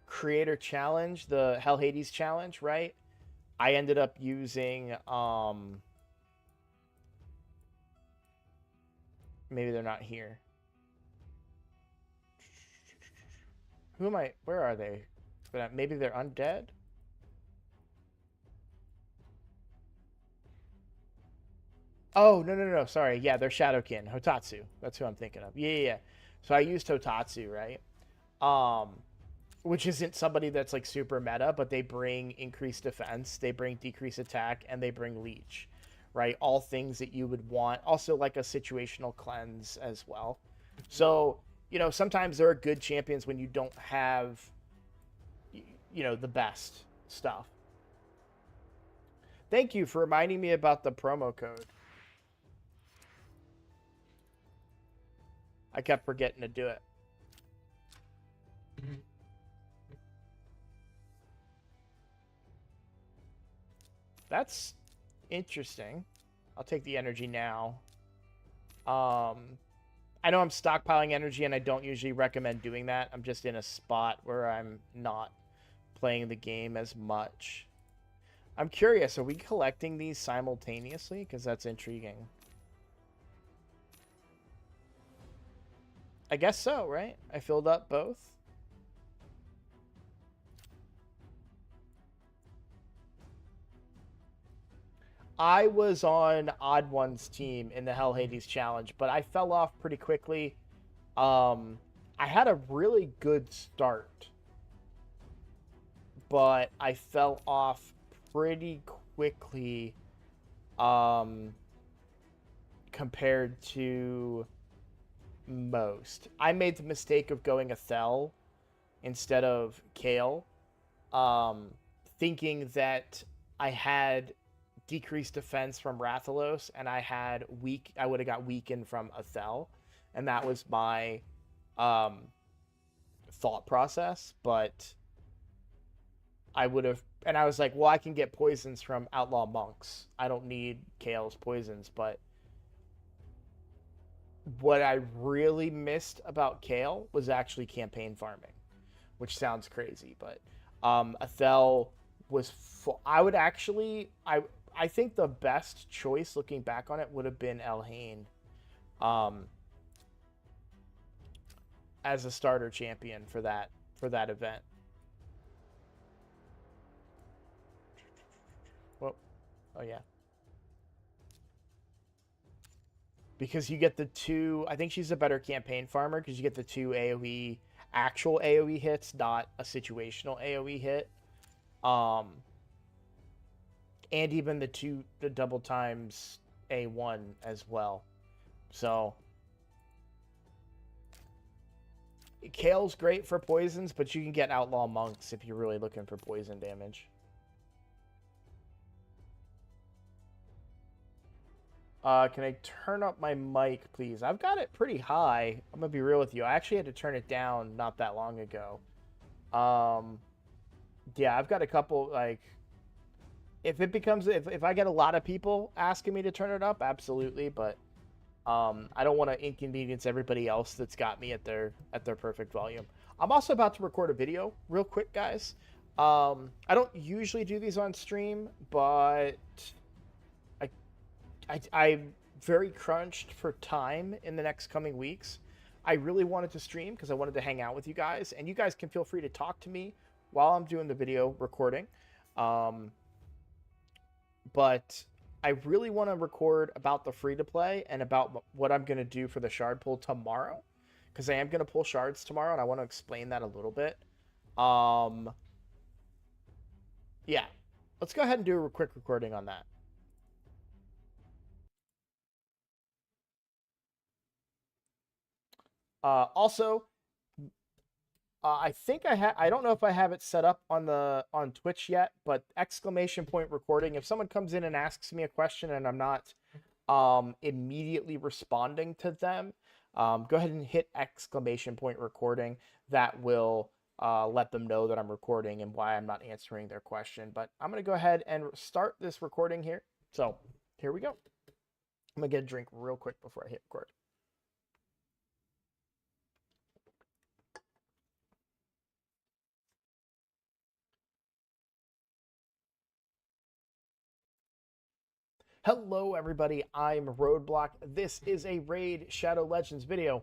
creator challenge, the Hell Hades challenge, right? I ended up using maybe they're not here. Who am I? Where are they? Maybe they're undead? Oh, no, no, no, sorry. Yeah, they're Shadowkin. Hotatsu. That's who I'm thinking of. Yeah, yeah, yeah. So I used Hotatsu, right? Um, which isn't somebody that's like super meta, but they bring increased defense, they bring decreased attack, and they bring leech, right? All things that you would want. Also, like a situational cleanse as well. So, you know, sometimes there are good champions when you don't have, you know, the best stuff. Thank you for reminding me about the promo code. I kept forgetting to do it. That's interesting. I'll take the energy now. I know I'm stockpiling energy, and I don't usually recommend doing that. I'm just in a spot where I'm not playing the game as much. I'm curious, are we collecting these simultaneously? Because that's intriguing. I guess so, right? I filled up both. I was on Odd One's team in the Hell Hades challenge, but I fell off pretty quickly. I had a really good start, but I fell off pretty quickly, um, compared to most. I made the mistake of going Athel instead of Kale, um, thinking that I had decreased defense from Rathalos, and I would have got weakened from Athel, and that was my um, thought process. But I would have and I was like, well, I can get poisons from Outlaw Monks. I don't need Kale's poisons, but what I really missed about Kale was actually campaign farming, which sounds crazy, but Athel was I would actually I think the best choice looking back on it would have been Elhain um as a starter champion for that event. Well, oh yeah. Because you get the two, I think she's a better campaign farmer because you get the two AoE actual AoE hits, not a situational AoE hit. And even the double times A1 as well. So Kale's great for poisons, but you can get Outlaw Monks if you're really looking for poison damage. Can I turn up my mic, please? I've got it pretty high. I'm gonna be real with you. I actually had to turn it down not that long ago. Yeah, I've got a couple, like, if I get a lot of people asking me to turn it up, absolutely, but I don't want to inconvenience everybody else that's got me at their perfect volume. I'm also about to record a video real quick, guys. I don't usually do these on stream, but I'm very crunched for time in the next coming weeks. I really wanted to stream because I wanted to hang out with you guys, and you guys can feel free to talk to me while I'm doing the video recording. But I really want to record about the free-to-play and about what I'm going to do for the shard pull tomorrow, because I am going to pull shards tomorrow, and I want to explain that a little bit. Yeah, let's go ahead and do a quick recording on that. Also, I think I don't know if I have it set up on Twitch yet, but exclamation point recording. If someone comes in and asks me a question and I'm not immediately responding to them, go ahead and hit exclamation point recording. That will let them know that I'm recording and why I'm not answering their question. But I'm going to go ahead and start this recording here. So here we go. I'm going to get a drink real quick before I hit record. Hello everybody, I'm Roadblock. This is a Raid Shadow Legends video.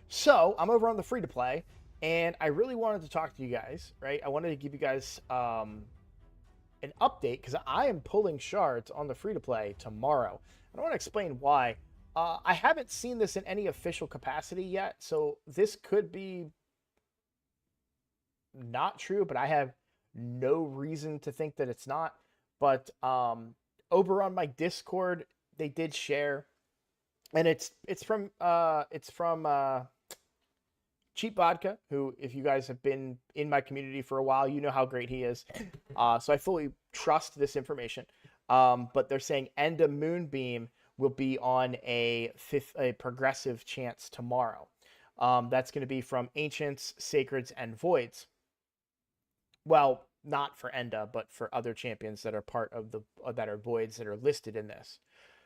So, I'm over on the free-to-play, and I really wanted to talk to you guys, right? I wanted to give you guys an update, because I am pulling shards on the free-to-play tomorrow. I want to explain why. I haven't seen this in any official capacity yet, so this could be not true, but I have no reason to think that it's not. But, over on my Discord, they did share, and it's from Cheap Vodka, who, if you guys have been in my community for a while, you know how great he is. So I fully trust this information. But they're saying Enda Moonbeam will be on a progressive chance tomorrow. That's going to be from Ancients, Sacreds, and Voids. Well, not for Enda, but for other champions that are part of that are Voids that are listed in this.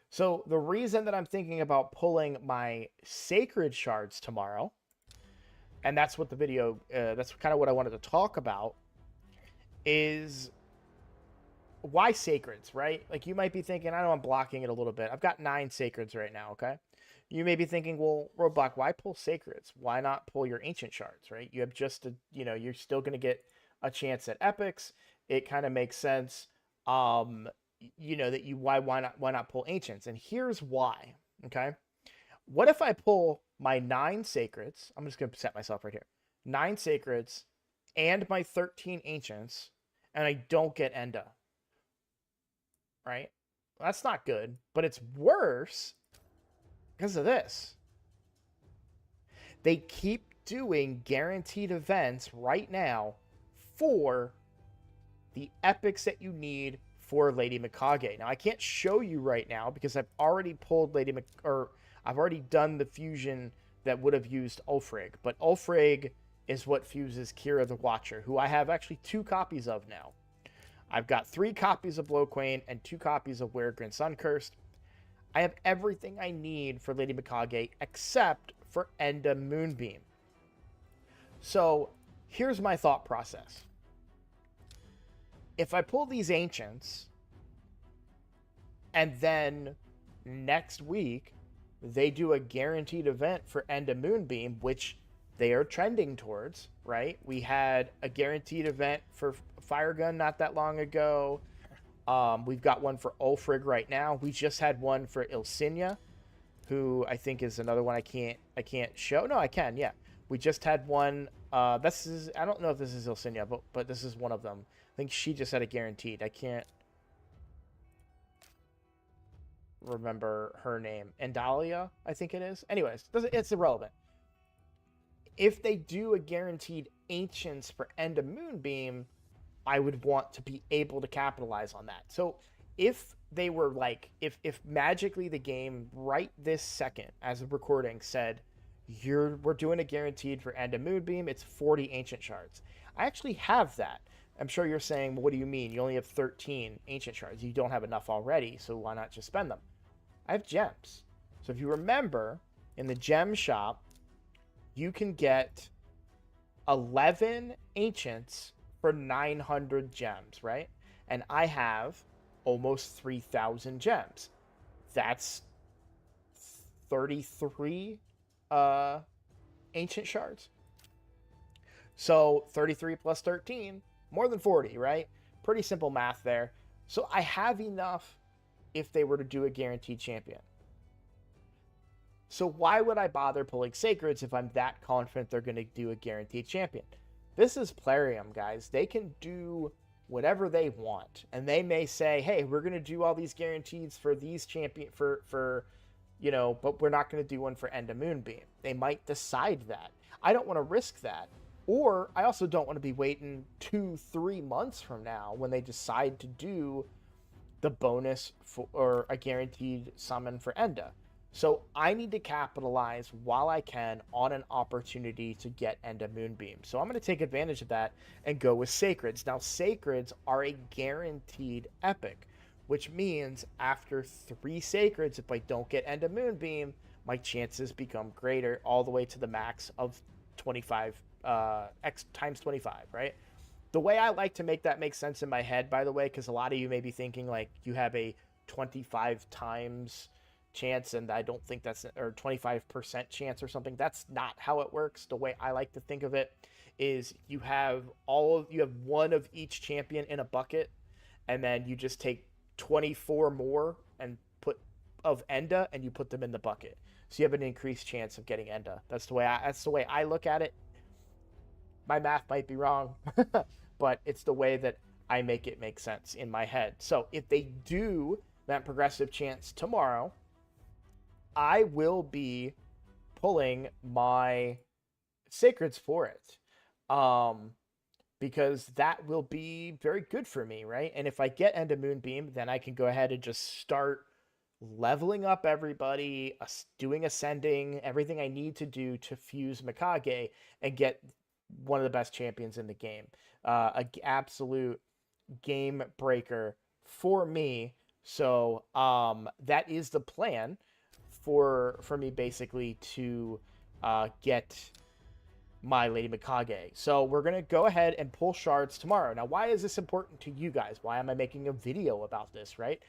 So the reason that I'm thinking about pulling my Sacred shards tomorrow, and that's what the video, that's kind of what I wanted to talk about, is why Sacreds, right? Like, you might be thinking, I know I'm blocking it a little bit. I've got 9 Sacreds right now, okay? You may be thinking, well, Roadblock, why pull Sacreds? Why not pull your Ancient shards, right? You have just a, you're still going to get a chance at epics. It kind of makes sense, that why not pull Ancients? And here's why, okay? What if I pull my 9 Sacreds? I'm just going to set myself right here. 9 Sacreds and my 13 Ancients, and I don't get Enda, right? Well, that's not good, but it's worse because of this. They keep doing guaranteed events right now for the epics that you need for Lady Mikage. Now, I can't show you right now because I've already pulled I've already done the fusion that would have used Ulfrig, but Ulfrig is what fuses Kira the Watcher, who I have actually 2 copies of now. I've got 3 copies of Bloquane and 2 copies of Weregrin Suncursed. I have everything I need for Lady Mikage except for Enda Moonbeam. So here's my thought process. If I pull these Ancients, and then next week they do a guaranteed event for Enda Moonbeam, which they are trending towards, right? We had a guaranteed event for Fire Gun not that long ago. We've got one for Ulfric right now. We just had one for Ilsinia, who I think is another one I can't show. No, I can. Yeah, we just had one. This is, I don't know if this is Ilsinia, but this is one of them. I think she just had a guaranteed. I can't remember her name. Andalia, I think it is. Anyways, it's irrelevant. If they do a guaranteed Ancients for Enda Moonbeam, I would want to be able to capitalize on that. So if they were like, if magically the game right this second, as of recording, said, we're doing a guaranteed for Enda Moonbeam, it's 40 Ancient Shards. I actually have that. I'm sure you're saying, well, what do you mean? You only have 13 Ancient Shards. You don't have enough already, so why not just spend them? I have gems. So if you remember, in the gem shop, you can get 11 Ancients for 900 gems, right? And I have almost 3,000 gems. That's 33 Ancient Shards. So 33 plus 13, more than 40, right? Pretty simple math there. So I have enough if they were to do a guaranteed champion. So why would I bother pulling Sacreds if I'm that confident they're going to do a guaranteed champion? This is Plarium, guys. They can do whatever they want. And they may say, hey, we're going to do all these guarantees for these champion, for you know, but we're not going to do one for Enda Moonbeam. They might decide that. I don't want to risk that. Or I also don't want to be waiting 2-3 months from now when they decide to do the bonus for, or a guaranteed summon for Enda. So I need to capitalize while I can on an opportunity to get Enda Moonbeam. So I'm going to take advantage of that and go with Sacreds. Now, Sacreds are a guaranteed epic, which means after 3 Sacreds, if I don't get Enda Moonbeam, my chances become greater all the way to the max of 25, x times 25, right? The way I like to make that make sense in my head, by the way, because a lot of you may be thinking like you have a 25 times chance, and I don't think that's, or 25% chance or something. That's not how it works. The way I like to think of it is you have one of each champion in a bucket, and then you just take 24 more and put of Enda, and you put them in the bucket. So you have an increased chance of getting Enda. That's the way I look at it. My math might be wrong, but it's the way that I make it make sense in my head. So if they do that progressive chance tomorrow, I will be pulling my Sacreds for it. Because that will be very good for me, right? And if I get Enda Moonbeam, then I can go ahead and just start leveling up everybody, doing ascending, everything I need to do to fuse Mikage and get one of the best champions in the game. An absolute game breaker for me. So that is the plan for me, basically, to get my Lady Mikage. So we're going to go ahead and pull shards tomorrow. Now, why is this important to you guys? Why am I making a video about this, right?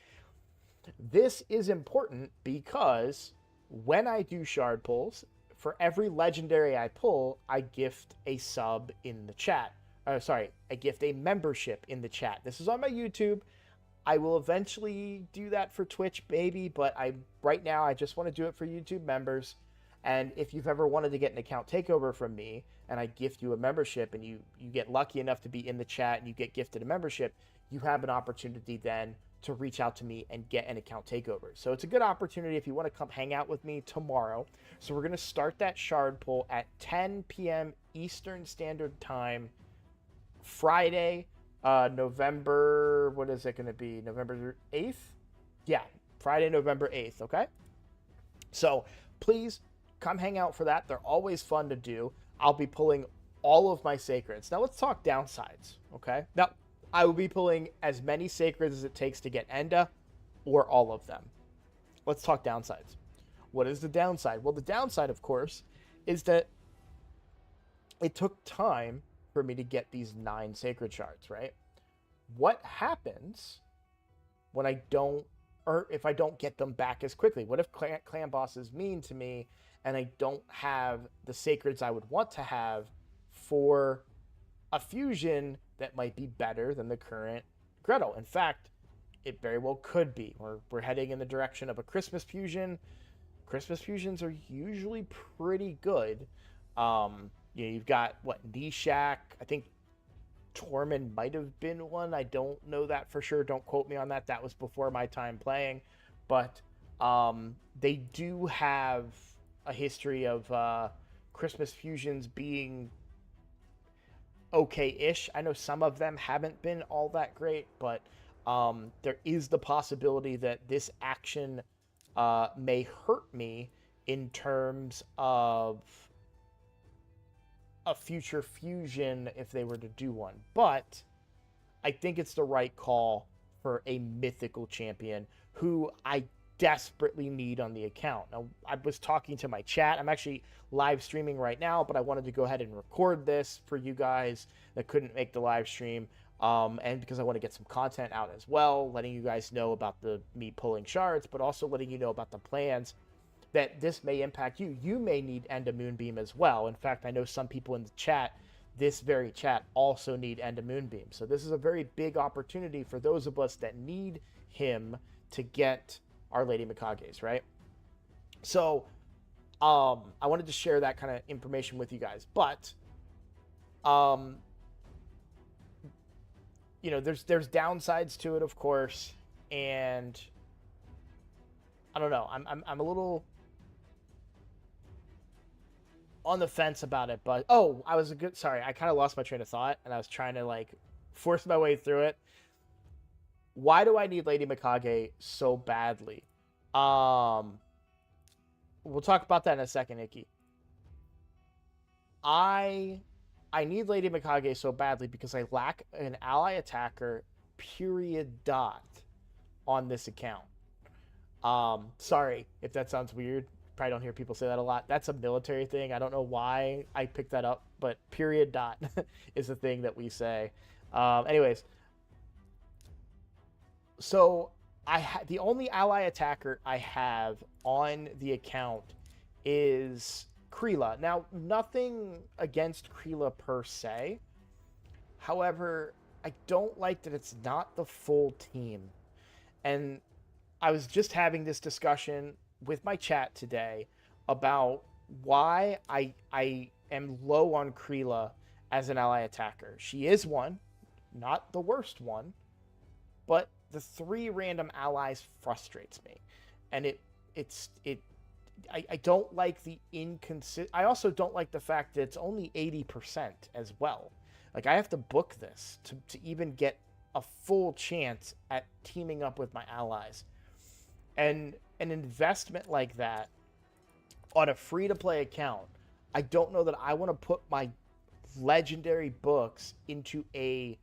This is important because when I do shard pulls, for every legendary I pull, I gift a sub in the chat. I gift a membership in the chat. This is on my YouTube. I will eventually do that for Twitch, maybe, but right now I just want to do it for YouTube members. And if you've ever wanted to get an account takeover from me and I gift you a membership and you get lucky enough to be in the chat and you get gifted a membership, you have an opportunity then to reach out to me and get an account takeover. So it's a good opportunity if you want to come hang out with me tomorrow. So we're going to start that shard pull at 10 p.m. Eastern Standard Time, Friday, November, what is it going to be? November 8th? Yeah, Friday, November 8th, okay? So please come hang out for that. They're always fun to do. I'll be pulling all of my Sacreds. Now let's talk downsides, okay? Now, I will be pulling as many sacreds as it takes to get Enda or all of them. Let's talk downsides. What is the downside? Well, the downside, of course, is that it took time for me to get these 9 sacred shards, right? What happens when I don't, or if I don't get them back as quickly? What if clan bosses mean to me and I don't have the sacreds I would want to have for a fusion that might be better than the current Gretel? In fact, it very well could be. We're heading in the direction of a Christmas fusion. Christmas fusions are usually pretty good. You've got what, Nishak. I think Tormund might have been one. I don't know that for sure. Don't quote me on that. That was before my time playing, but they do have a history of Christmas fusions being okay-ish. I know some of them haven't been all that great, but there is the possibility that this action may hurt me in terms of a future fusion if they were to do one. But I think it's the right call for a mythical champion who I desperately need on the account. Now, I was talking to my chat. I'm actually live streaming right now, but I wanted to go ahead and record this for you guys that couldn't make the live stream. And because I want to get some content out as well, letting you guys know about me pulling shards, but also letting you know about the plans that this may impact you. You may need Enda Moonbeam as well. In fact, I know some people in the chat, this very chat, also need Enda Moonbeam. So this is a very big opportunity for those of us that need him to get our Lady Mikage's, right? So I wanted to share that kind of information with you guys. But there's downsides to it, of course, and I don't know. I'm a little on the fence about it, but I kind of lost my train of thought, and I was trying to force my way through it. Why do I need Lady Mikage so badly? We'll talk about that in a second, Ikki. I need Lady Mikage so badly because I lack an ally attacker, period, dot, on this account. Sorry if that sounds weird. Probably don't hear people say that a lot. That's a military thing. I don't know why I picked that up, but period, dot is the thing that we say. Anyways, so the only ally attacker I have on the account is Kreela. Now, nothing against Kreela per se. However, I don't like that it's not the full team. And I was just having this discussion with my chat today about why I am low on Kreela as an ally attacker. She is one, not the worst one, but the 3 random allies frustrates me. And I don't like the inconsistent. I also don't like the fact that it's only 80% as well. I have to book this to even get a full chance at teaming up with my allies. And an investment like that on a free-to-play account, I don't know that I want to put my legendary books into a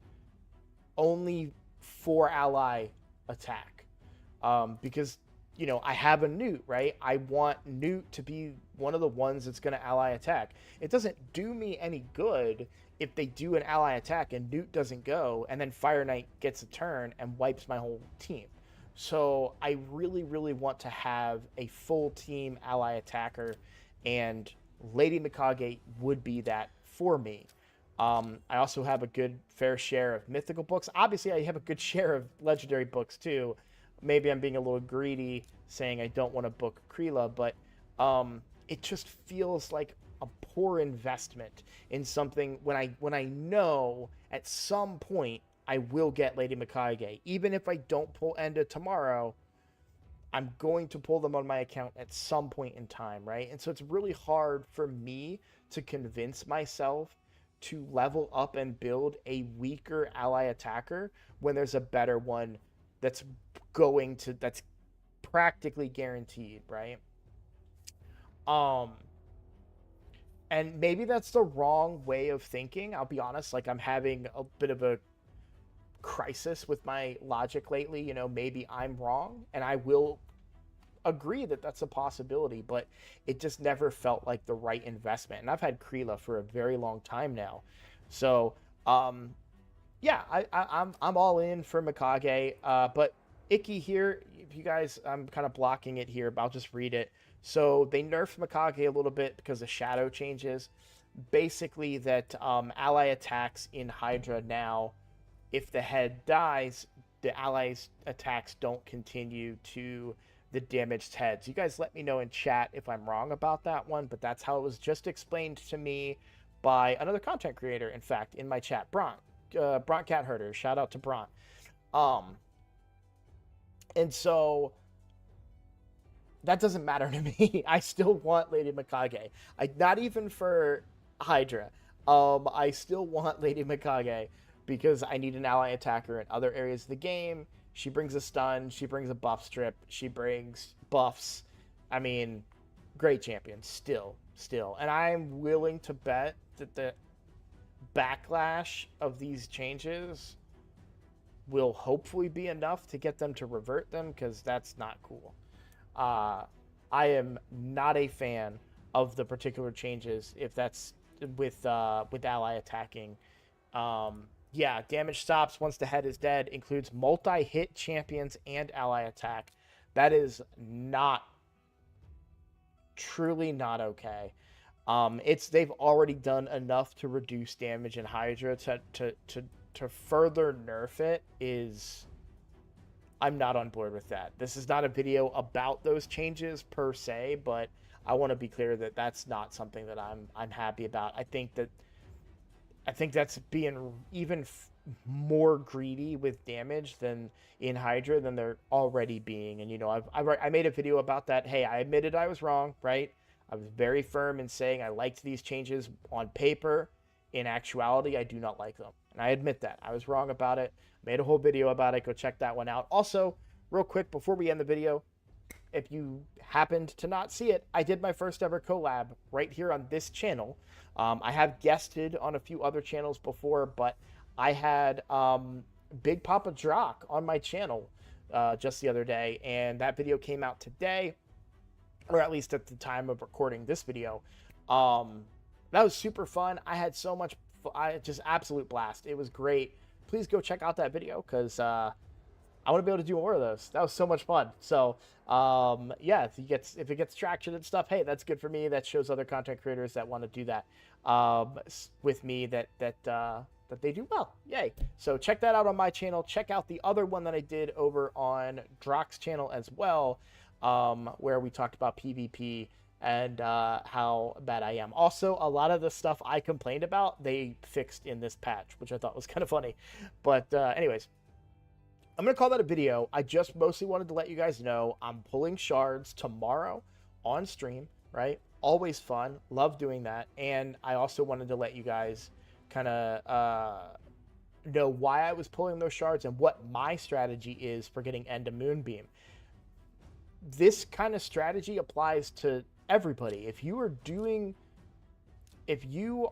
only 4 ally attack. Because, I have a Newt, right? I want Newt to be one of the ones that's going to ally attack. It doesn't do me any good if they do an ally attack and Newt doesn't go, and then Fire Knight gets a turn and wipes my whole team. So I really, really want to have a full team ally attacker, and Lady Mikage would be that for me. I also have a good fair share of mythical books. Obviously, I have a good share of legendary books too. Maybe I'm being a little greedy saying I don't want to book Kreela, but it just feels like a poor investment in something when I know at some point I will get Lady Mikage. Even if I don't pull Enda tomorrow, I'm going to pull them on my account at some point in time, right? And so it's really hard for me to convince myself to level up and build a weaker ally attacker when there's a better one that's practically guaranteed, right? And maybe that's the wrong way of thinking. I'll be honest, I'm having a bit of a crisis with my logic lately. You know, maybe I'm wrong, and I will agree that that's a possibility, but it just never felt like the right investment. And I've had Krila for a very long time now, so yeah, I'm all in for Mikage. But Icky here, if you guys, I'm kind of blocking it here, but I'll just read it. So they nerfed Mikage a little bit because of shadow changes. Basically, that ally attacks in Hydra now, if the head dies, the allies' attacks don't continue to the damaged heads. You guys let me know in chat if I'm wrong about that one, but that's how it was just explained to me by another content creator, in fact, in my chat, Bront. Bront Cat Herder, shout out to Bront. And so that doesn't matter to me. I still want Lady Mikage. Not even for Hydra. I still want Lady Mikage because I need an ally attacker in other areas of the game. She brings a stun. She brings a buff strip. She brings buffs. I mean, great champion. Still. And I'm willing to bet that the backlash of these changes will hopefully be enough to get them to revert them, because that's not cool. I am not a fan of the particular changes if that's with ally attacking. Yeah, damage stops once the head is dead, includes multi-hit champions and ally attack. That is not, truly not okay. They've already done enough to reduce damage in Hydra. To further nerf it is, I'm not on board with that. This is not a video about those changes per se, but I want to be clear that that's not something that I'm happy about. I think that's being even more greedy with damage than in Hydra than they're already being. And you know, I made a video about that. Hey, I admitted I was wrong, right? I was very firm in saying I liked these changes on paper. In actuality, I do not like them. And I admit that. I was wrong about it. Made a whole video about it. Go check that one out. Also, real quick, before we end the video, if you happened to not see it, I did my first ever collab right here on this channel. I have guested on a few other channels before, but I had Big Papa Drock on my channel just the other day, and that video came out today, or at least at the time of recording this video. That was super fun. I had so much, just absolute blast. It was great. Please go check out that video, because I want to be able to do more of those. That was so much fun. So yeah, if it gets traction and stuff, hey, that's good for me. That shows other content creators that want to do that with me that they do well. Yay. So check that out on my channel. Check out the other one that I did over on Drock's channel as well, where we talked about PvP and how bad I am. Also, a lot of the stuff I complained about, they fixed in this patch, which I thought was kind of funny. But anyways, I'm going to call that a video. I just mostly wanted to let you guys know I'm pulling shards tomorrow on stream, right? Always fun. Love doing that. And I also wanted to let you guys kind of know why I was pulling those shards and what my strategy is for getting End of Moonbeam. This kind of strategy applies to everybody. If you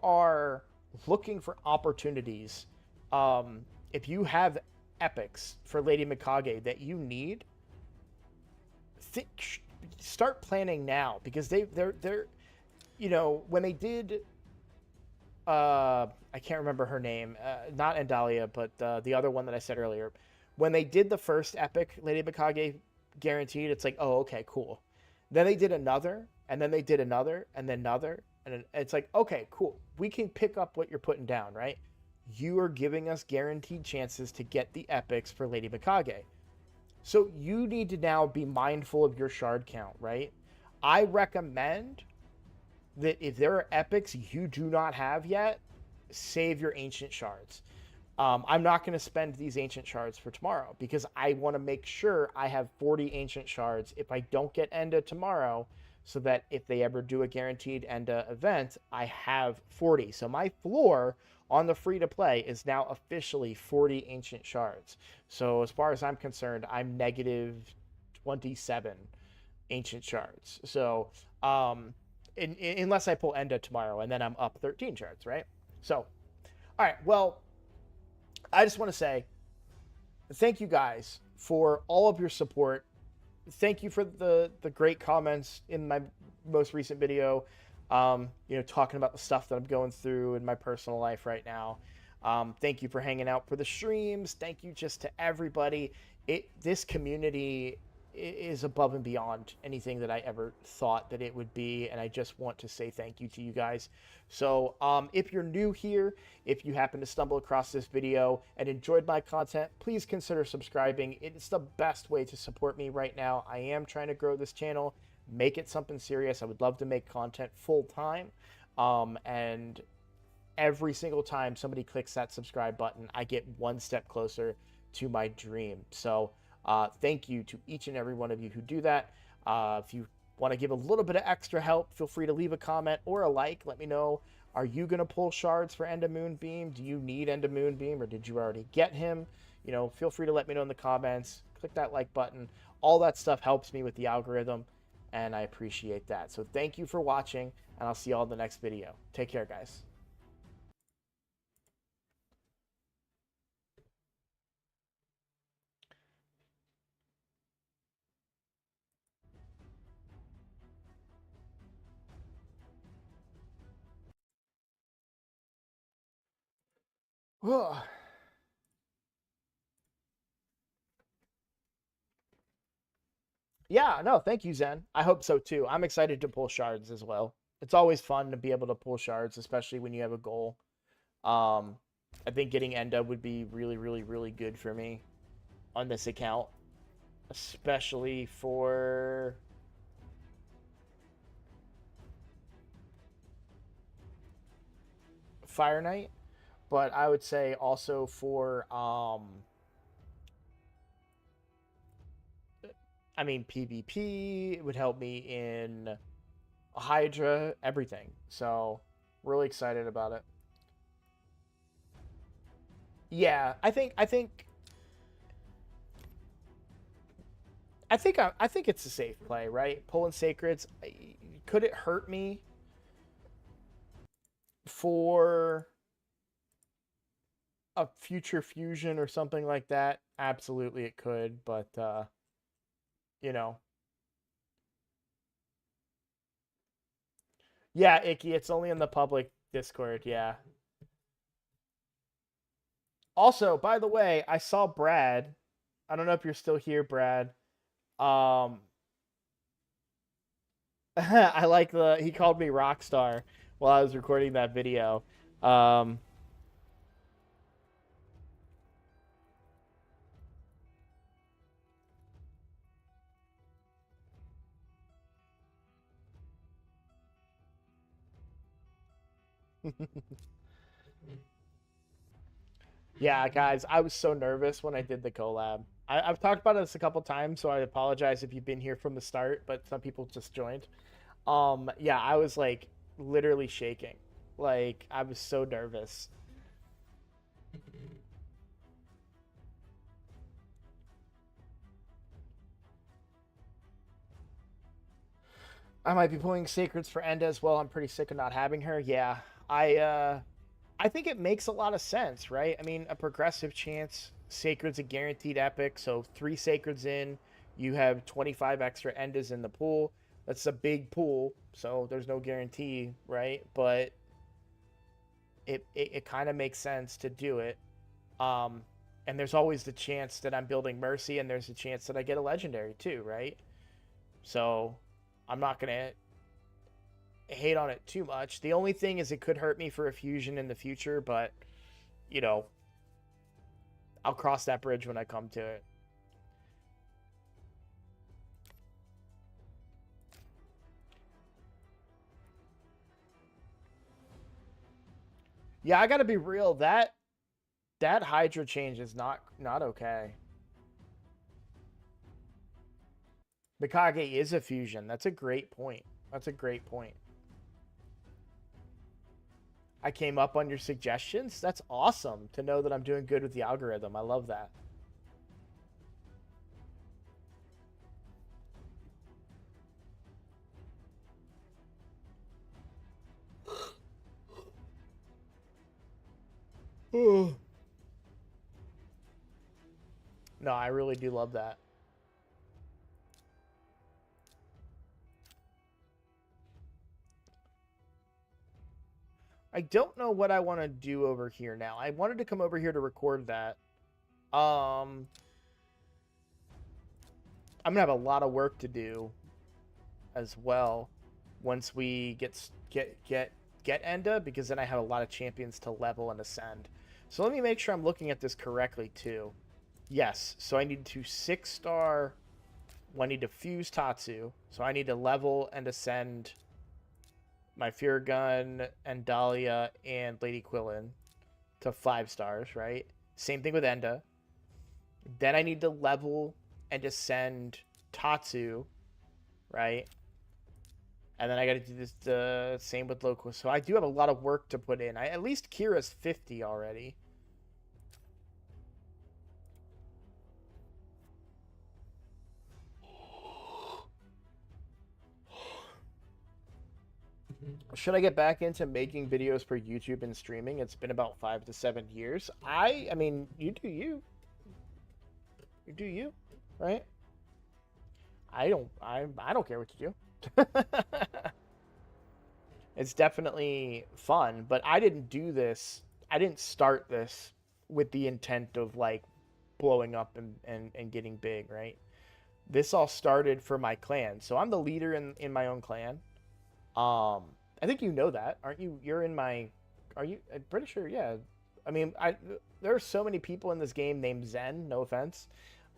are looking for opportunities, if you have epics for Lady Mikage that you need, start planning now, because they're you know, when they did I can't remember her name, not Endalia, but the other one that I said earlier, when they did the first epic Lady Mikage guaranteed, it's like, oh, okay, cool. Then they did another, and then they did another, and then another, and it's like, okay, cool. We can pick up what you're putting down, right? You are giving us guaranteed chances to get the epics for Lady Mikage. So you need to now be mindful of your shard count, right? I recommend that if there are epics you do not have yet, save your ancient shards. I'm not going to spend these ancient shards for tomorrow, because I want to make sure I have 40 ancient shards if I don't get Enda tomorrow, so that if they ever do a guaranteed Enda event, I have 40. So my floor on the free-to-play is now officially 40 ancient shards. So as far as I'm concerned, I'm negative 27 ancient shards. So unless I pull Enda tomorrow, and then I'm up 13 shards, right? So, all right, well, I just want to say, thank you guys for all of your support. Thank you for the great comments in my most recent video. You know, talking about the stuff that I'm going through in my personal life right now. Thank you for hanging out for the streams. Thank you just to everybody. This community is above and beyond anything that I ever thought that it would be, and I just want to say thank you to you guys. So, if you're new here, if you happen to stumble across this video and enjoyed my content, please consider subscribing. It's the best way to support me right now. I am trying to grow this channel, make it something serious. I would love to make content full time, and every single time somebody clicks that subscribe button, I get one step closer to my dream. So thank you to each and every one of you who do that. If you want to give a little bit of extra help, feel free to leave a comment or a like. Let me know, are you going to pull shards for End of Moonbeam? Do you need End of Moonbeam, or did you already get him? You know, feel free to let me know in the comments. Click that like button. All that stuff helps me with the algorithm, and I appreciate that. So thank you for watching, and I'll see you all in the next video. Take care, guys. Yeah, no, thank you, Zen. I hope so too. I'm excited to pull shards as well. It's always fun to be able to pull shards, especially when you have a goal. Um, I think getting Enda would be really, really, really good for me on this account, especially for Fire Knight, but I would say also for I mean PvP. It would help me in Hydra, everything. So really excited about it. Yeah, I think it's a safe play, right? Pulling Sacreds. Could it hurt me for a future fusion or something like that? Absolutely it could, but you know. Yeah, Icky, it's only in the public Discord, yeah. Also, by the way, I saw Brad. I don't know if you're still here, Brad. Um I like he called me Rockstar while I was recording that video. Um Yeah, guys, I was so nervous when I did the collab. I've talked about this a couple times, so I apologize if you've been here from the start, but some people just joined. Yeah, I was like literally shaking. Like I was so nervous. I might be pulling Sacreds for Enda as well. I'm pretty sick of not having her. Yeah, I think it makes a lot of sense, right? I mean, a progressive chance. Sacred's a guaranteed epic, so 3 Sacreds in, you have 25 extra Endas in the pool. That's a big pool, so there's no guarantee, right? But it kind of makes sense to do it. Um, and there's always the chance that I'm building Mercy, and there's a chance that I get a legendary too, right? So I'm not gonna hate on it too much. The only thing is it could hurt me for a fusion in the future, but you know, I'll cross that bridge when I come to it. Yeah, I gotta be real. That Hydra change is not okay. Mikage is a fusion. That's a great point. That's a great point. I came up on your suggestions. That's awesome to know that I'm doing good with the algorithm. I love that. No, I really do love that. I don't know what I want to do over here now. I wanted to come over here to record that. I'm gonna have a lot of work to do as well once we get Enda, because then I have a lot of champions to level and ascend. So let me make sure I'm looking at this correctly too. Yes, so I need to 6-star. Well, I need to fuse Tatsu, so I need to level and ascend my Fear Gun and Dahlia and Lady Quillen to 5 stars, right? Same thing with Enda. Then I need to level and ascend Tatsu, right? And then I got to do this the same with Loco. So I do have a lot of work to put in. At least Kira's 50 already. Should I get back into making videos for YouTube and streaming? It's been about 5 to 7 years. I mean, you do you. You do you, right? I don't care what you do. It's definitely fun, but I didn't do this. I didn't start this with the intent of like blowing up and getting big, right? This all started for my clan. So I'm the leader in my own clan. I think you know that, aren't you? You're in my, are you? I'm pretty sure, yeah. I mean, there are so many people in this game named Zen, no offense.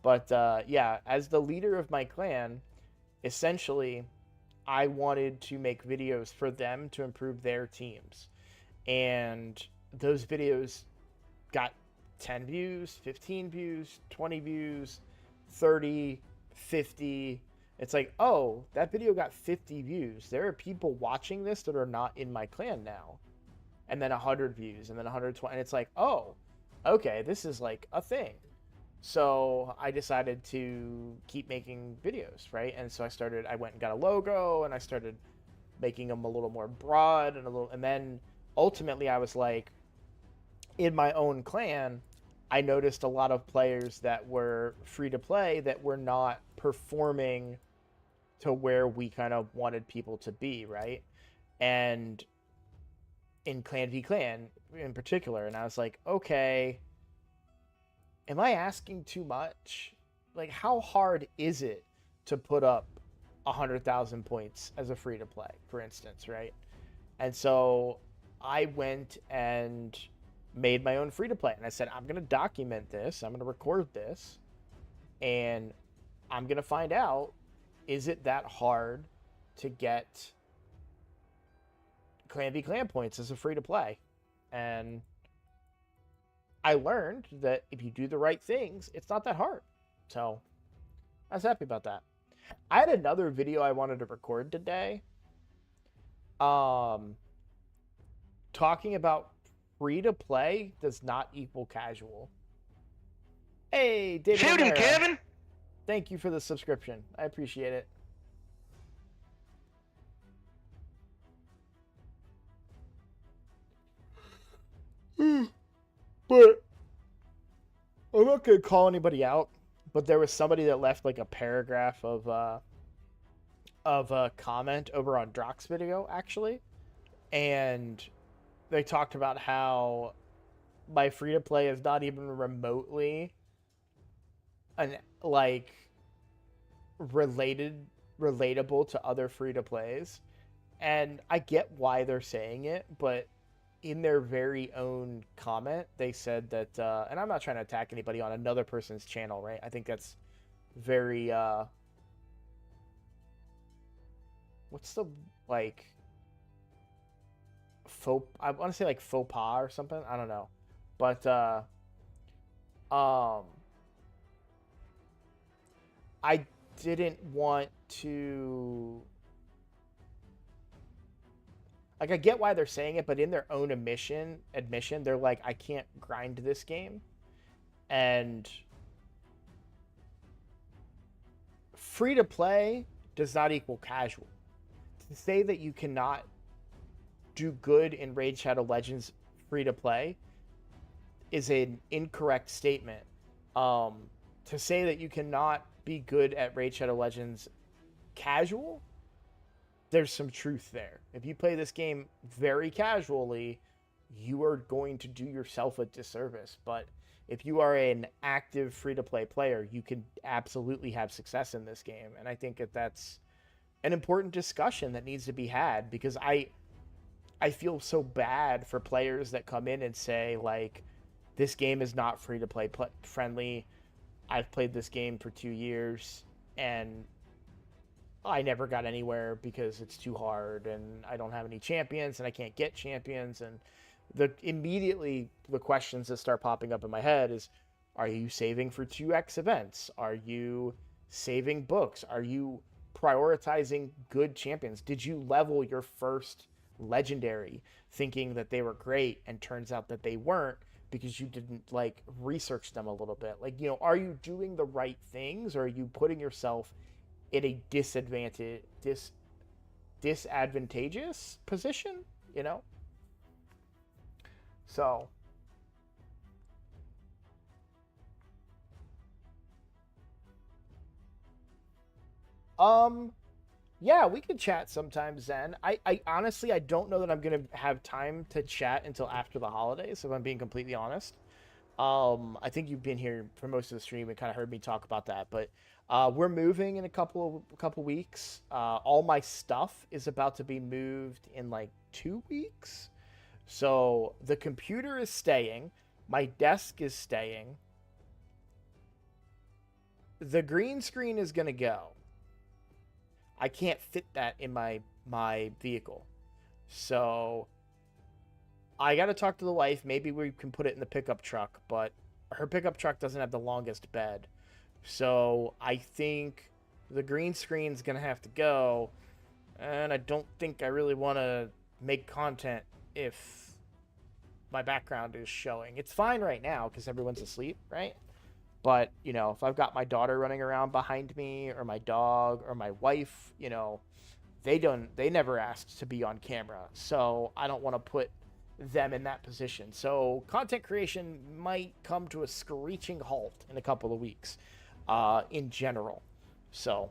But yeah, as the leader of my clan, essentially, I wanted to make videos for them to improve their teams. And those videos got 10 views, 15 views, 20 views, 30, 50. It's like, oh, that video got 50 views. There are people watching this that are not in my clan now. And then 100 views, and then 120. And it's like, oh, okay, this is like a thing. So I decided to keep making videos, right? And so I went and got a logo, and I started making them a little more broad and then ultimately I was like, in my own clan, I noticed a lot of players that were free to play that were not performing to where we kind of wanted people to be, right? And in Clan v Clan in particular, and I was like, okay, am I asking too much? Like, how hard is it to put up 100,000 points as a free to play, for instance, right? And so I went and made my own free to play, and I said, I'm going to document this, I'm going to record this, and I'm going to find out, is it that hard to get Clan v Clan points as a free to play? And I learned that if you do the right things, it's not that hard. So I was happy about that. I had another video I wanted to record today. Talking about free to play does not equal casual. Hey, David. Shoot him, Kevin! Thank you for the subscription. I appreciate it. But I'm not gonna call anybody out. But there was somebody that left like a paragraph of a comment over on Drock's video, actually, and they talked about how my free to play is not even remotely like relatable to other free to plays. And I get why they're saying it, but in their very own comment, they said that, and I'm not trying to attack anybody on another person's channel, right? I think that's very, what's the, like, I want to say like faux pas or something. I don't know. But, I didn't want to, like, I get why they're saying it, but in their own admission, they're like, I can't grind this game. And free to play does not equal casual. To say that you cannot do good in Raid Shadow Legends free to play is an incorrect statement. to say that you cannot be good at Raid Shadow Legends casual, there's some truth there. If you play this game very casually, you are going to do yourself a disservice. But if you are an active free-to-play player, you can absolutely have success in this game. And I think that that's an important discussion that needs to be had, because I feel so bad for players that come in and say, like, this game is not free-to-play friendly. I've played this game for 2 years, and I never got anywhere because it's too hard, and I don't have any champions, and I can't get champions. And immediately the questions that start popping up in my head is, are you saving for 2x events? Are you saving books? Are you prioritizing good champions? Did you level your first legendary thinking that they were great, and turns out that they weren't because you didn't like research them a little bit? Like, you know, are you doing the right things, or are you putting yourself in a disadvantageous position, you know? So, yeah, we could chat sometime, Zen. I honestly, I don't know that I'm gonna have time to chat until after the holidays, if I'm being completely honest. I think you've been here for most of the stream and kind of heard me talk about that, but we're moving in a couple weeks. All my stuff is about to be moved in like 2 weeks. So the computer is staying, my desk is staying, the green screen is gonna go. I can't fit that in my vehicle, so I got to talk to the wife. Maybe we can put it in the pickup truck, but her pickup truck doesn't have the longest bed. So I think the green screen's going to have to go. And I don't think I really want to make content if my background is showing. It's fine right now because everyone's asleep, right? But, you know, if I've got my daughter running around behind me, or my dog, or my wife, you know, they never asked to be on camera. So I don't want to put them in that position. So content creation might come to a screeching halt in a couple of weeks, in general. So,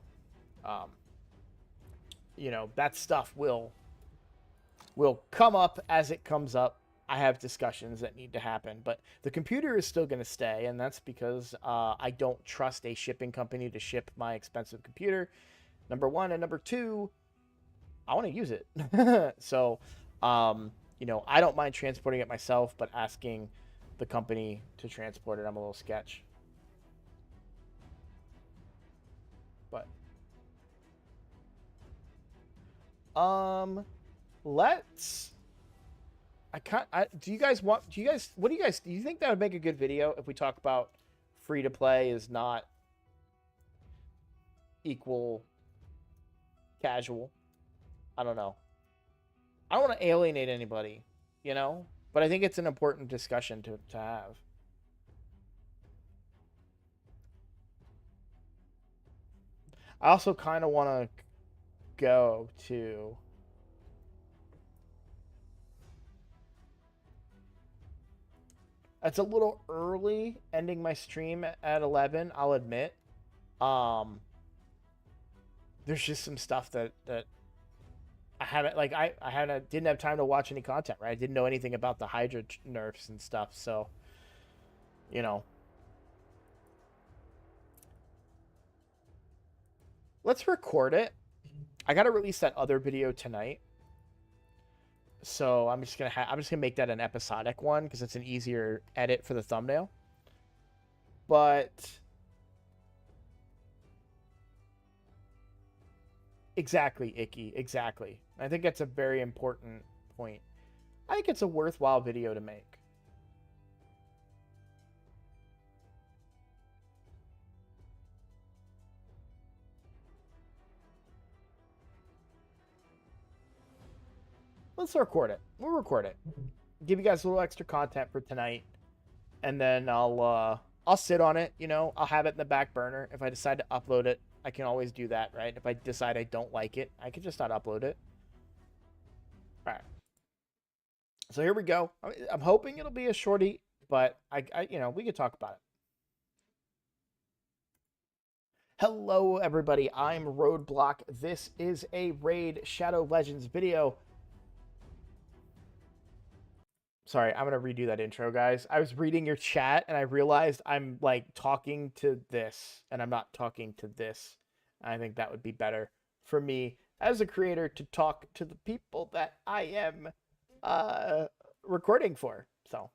you know, that stuff will come up as it comes up. I have discussions that need to happen, but the computer is still going to stay, and that's because I don't trust a shipping company to ship my expensive computer, number one. And number two, I want to use it. So, you know, I don't mind transporting it myself, but asking the company to transport it, I'm a little sketch. But, let's. I can't. Do you guys want? Do you guys? What do you guys? Do you think that would make a good video if we talk about free to play is not equal casual? I don't know. I don't want to alienate anybody, you know, but I think it's an important discussion to have. I also kind of want to go to. It's a little early ending my stream at 11, I'll admit. Um, there's just some stuff that I haven't, like, I didn't have time to watch any content, right? I didn't know anything about the Hydra nerfs and stuff, so, you know. Let's record it. I gotta release that other video tonight, so I'm just gonna make that an episodic one because it's an easier edit for the thumbnail. But exactly, Icky, exactly. I think that's a very important point. I think it's a worthwhile video to make. Let's record it. We'll record it. Give you guys a little extra content for tonight, and then I'll sit on it. You know, I'll have it in the back burner. If I decide to upload it, I can always do that, right? If I decide I don't like it, I can just not upload it. All right. So here we go. I'm hoping it'll be a shorty, but I you know, we could talk about it. Hello everybody, I'm Roadblock. This is a Raid Shadow Legends video. Sorry, I'm gonna redo that intro, guys. I was reading your chat and I realized I'm like talking to this and I'm not talking to this. I think that would be better for me as a creator to talk to the people that I am recording for. So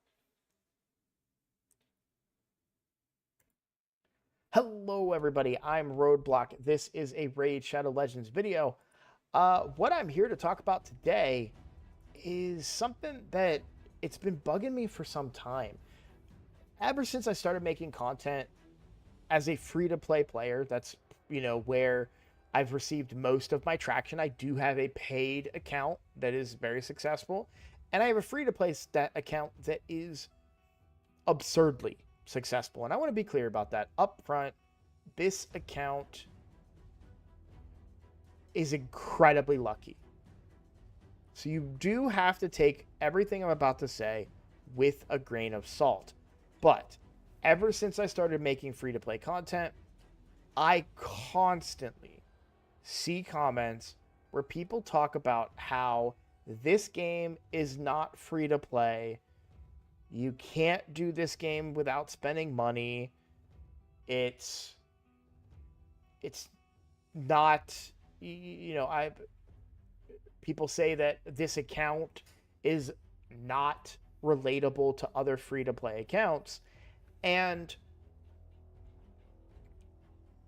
hello everybody, I'm Roadblock. This is a Raid Shadow Legends video. What I'm here to talk about today is something that it's been bugging me for some time. Ever since I started making content as a free-to-play player, that's, where I've received most of my traction. I do have a paid account that is very successful, and I have a free-to-play account that is absurdly successful. And I want to be clear about that up front. This account is incredibly lucky. So you do have to take everything I'm about to say with a grain of salt. But ever since I started making free-to-play content, I constantly see comments where people talk about how this game is not free-to-play. You can't do this game without spending money. It's not, people say that this account is not relatable to other free-to-play accounts. And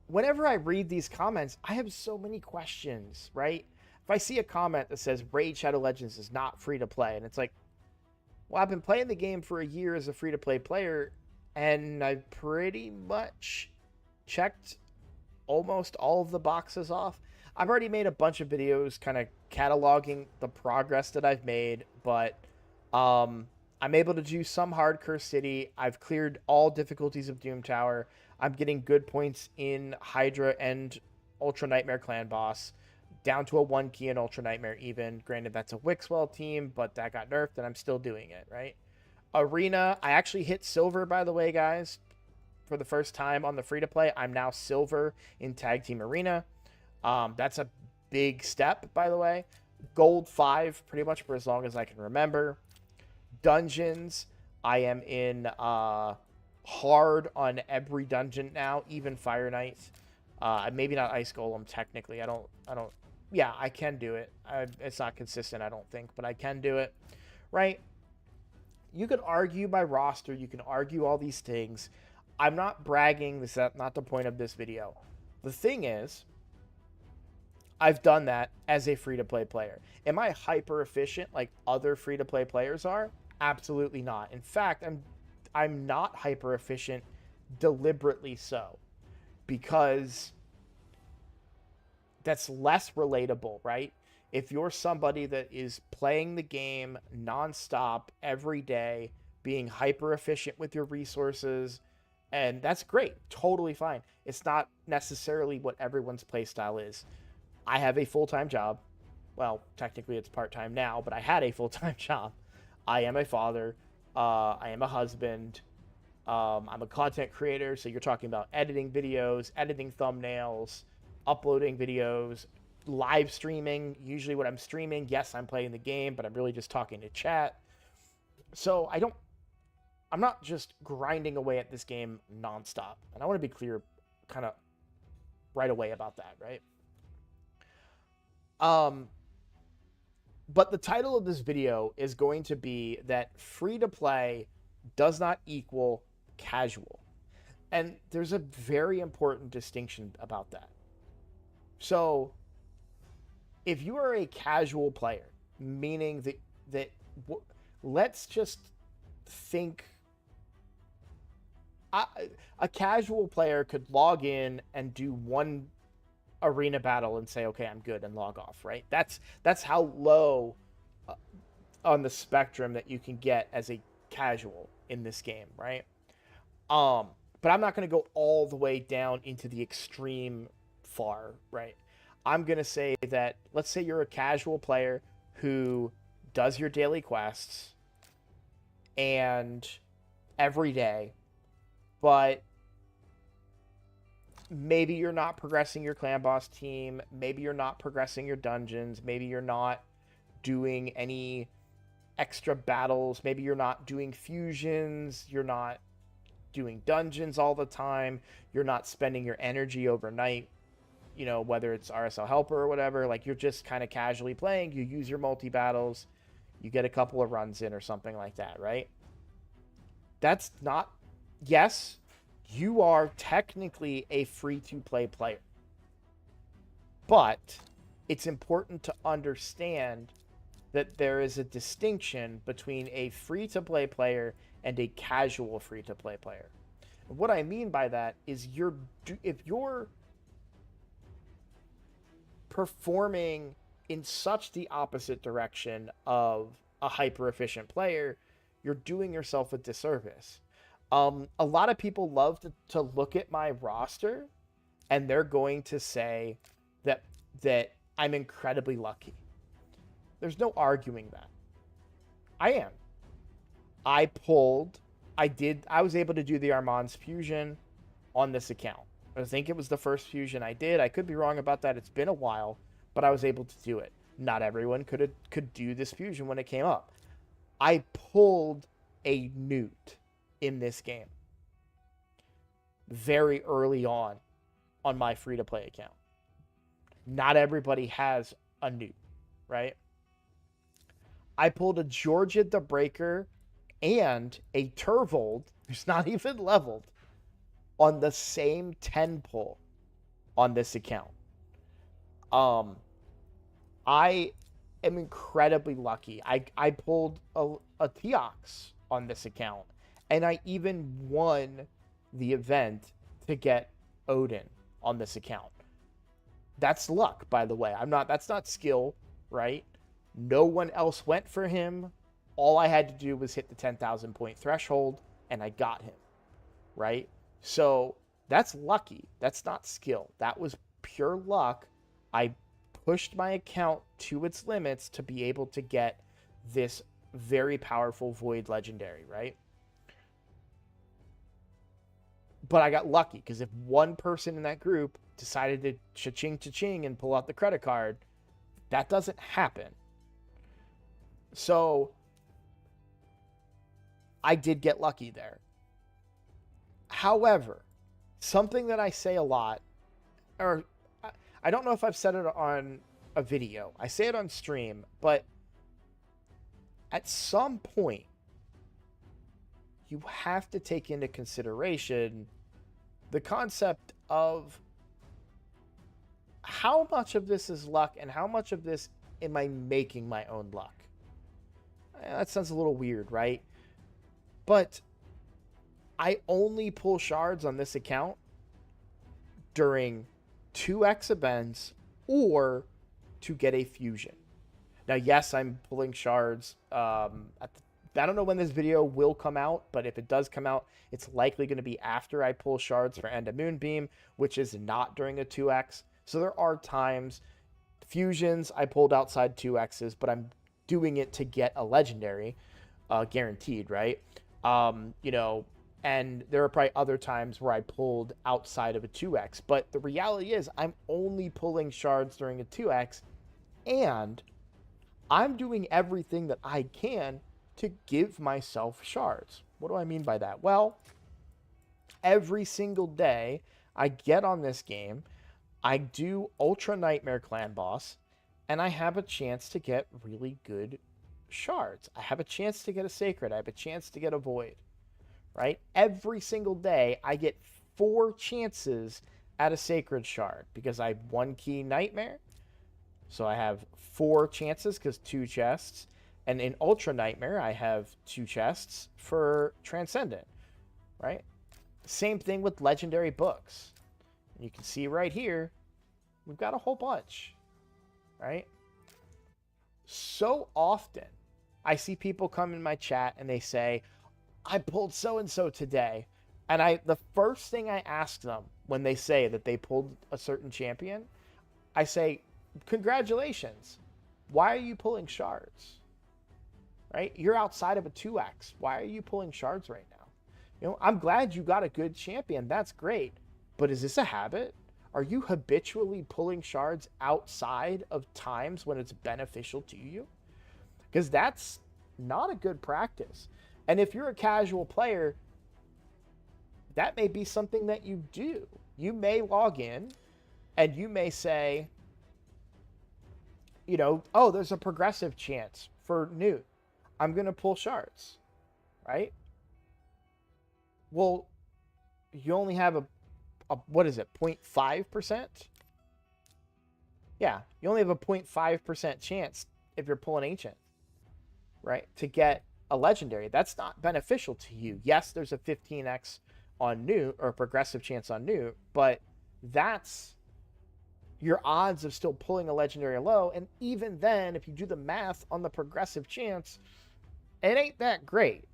whenever I read these comments, I have so many questions, right? If I see a comment that says Raid Shadow Legends is not free-to-play, and it's like, well, I've been playing the game for a year as a free-to-play player, and I've pretty much checked almost all of the boxes off. I've already made a bunch of videos kind of cataloging the progress that I've made, but I'm able to do some hardcore city. I've cleared all difficulties of Doom Tower. I'm getting good points in Hydra and Ultra Nightmare Clan Boss, down to a 1 key in Ultra Nightmare even. Granted, that's a Wixwell team, but that got nerfed, and I'm still doing it, right? Arena, I actually hit silver, by the way, guys. For the first time on the free-to-play, I'm now silver in Tag Team Arena. That's a big step, by the way. Gold 5, pretty much for as long as I can remember. Dungeons, I am in hard on every dungeon now, even Fire Knight. Maybe not Ice Golem, technically. I don't. Yeah, I can do it. It's not consistent, I don't think, but I can do it, right? You can argue my roster. You can argue all these things. I'm not bragging. This is not the point of this video. The thing is, I've done that as a free-to-play player. Am I hyper efficient like other free-to-play players are? Absolutely not. In fact, I'm not hyper efficient deliberately so, because that's less relatable, right? If you're somebody that is playing the game nonstop every day, being hyper efficient with your resources, and that's great, totally fine. It's not necessarily what everyone's playstyle is. I have a full-time job. Well, technically it's part-time now, but I had a full-time job. I am a father. I am a husband. I'm a content creator, so you're talking about editing videos, editing thumbnails, uploading videos, live streaming. Usually when I'm streaming, yes, I'm playing the game, but I'm really just talking to chat. So I'm not just grinding away at this game nonstop. And I want to be clear kind of right away about that, right? But the title of this video is going to be that free-to-play does not equal casual. And there's a very important distinction about that. So, if you are a casual player, meaning that let's just think a casual player could log in and do one arena battle and say, okay, I'm good, and log off, right? That's how low on the spectrum that you can get as a casual in this game, right? But I'm not going to go all the way down into the extreme far, right? I'm going to say that, let's say you're a casual player who does your daily quests and every day, but maybe you're not progressing your clan boss team, maybe you're not progressing your dungeons, maybe you're not doing any extra battles, maybe you're not doing fusions, you're not doing dungeons all the time, you're not spending your energy overnight, you know, whether it's RSL Helper or whatever, like you're just kind of casually playing, you use your multi-battles, you get a couple of runs in or something like that, right? That's not, yes, you are technically a free-to-play player, but it's important to understand that there is a distinction between a free-to-play player and a casual free-to-play player. And what I mean by that is if you're performing in such the opposite direction of a hyper-efficient player, you're doing yourself a disservice. A lot of people love to look at my roster, and they're going to say that I'm incredibly lucky. There's no arguing that. I am. I was able to do the Armand's fusion on this account. I think it was the first fusion I did. I could be wrong about that. It's been a while, but I was able to do it. Not everyone could do this fusion when it came up. I pulled a Newt in this game very early on my free-to-play account. Not everybody has a Newt, right? I pulled a Georgia the Breaker and a Turvold, who's not even leveled, on the same 10 pull on this account. I am incredibly lucky. I pulled a Teox on this account, and I even won the event to get Odin on this account. That's luck, by the way. That's not skill, right? No one else went for him. All I had to do was hit the 10,000 point threshold, and I got him, right? So that's lucky. That's not skill. That was pure luck. I pushed my account to its limits to be able to get this very powerful Void Legendary, right? But I got lucky, because if one person in that group decided to cha-ching and pull out the credit card, that doesn't happen. So I did get lucky there. However, something that I say a lot, or I don't know if I've said it on a video, I say it on stream, but at some point, you have to take into consideration the concept of how much of this is luck and how much of this am I making my own luck. That sounds a little weird, right? But I only pull shards on this account during 2x events or to get a fusion. Now, yes, I'm pulling shards. I don't know when this video will come out, but if it does come out, it's likely going to be after I pull shards for End of Moonbeam, which is not during a 2x. So there are times, fusions, I pulled outside 2x's, but I'm doing it to get a legendary, guaranteed, right? You know, and there are probably other times where I pulled outside of a 2x, but the reality is I'm only pulling shards during a 2x, and I'm doing everything that I can to give myself shards. What do I mean by that? Well, every single day I get on this game, I do Ultra Nightmare Clan Boss, and I have a chance to get really good shards. I have a chance to get a Sacred. I have a chance to get a Void, right? Every single day, I get 4 chances at a Sacred shard because I have 1 key Nightmare. So I have 4 chances because 2 chests. And in Ultra Nightmare, I have 2 chests for Transcendent, right? Same thing with Legendary Books. You can see right here, we've got a whole bunch, right? So often, I see people come in my chat and they say, I pulled so-and-so today. And the first thing I ask them when they say that they pulled a certain champion, I say, congratulations. Why are you pulling shards? Right? You're outside of a 2x. Why are you pulling shards right now? You know, I'm glad you got a good champion. That's great. But is this a habit? Are you habitually pulling shards outside of times when it's beneficial to you? Because that's not a good practice. And if you're a casual player, that may be something that you do. You may log in and you may say, you know, oh, there's a progressive chance for Newt. I'm going to pull shards, right? Well, you only have a what is it, 0.5%? Yeah, you only have a 0.5% chance if you're pulling ancient, right? To get a legendary. That's not beneficial to you. Yes, there's a 15x on Newt or a progressive chance on Newt, but that's your odds of still pulling a legendary low. And even then, if you do the math on the progressive chance, it ain't that great.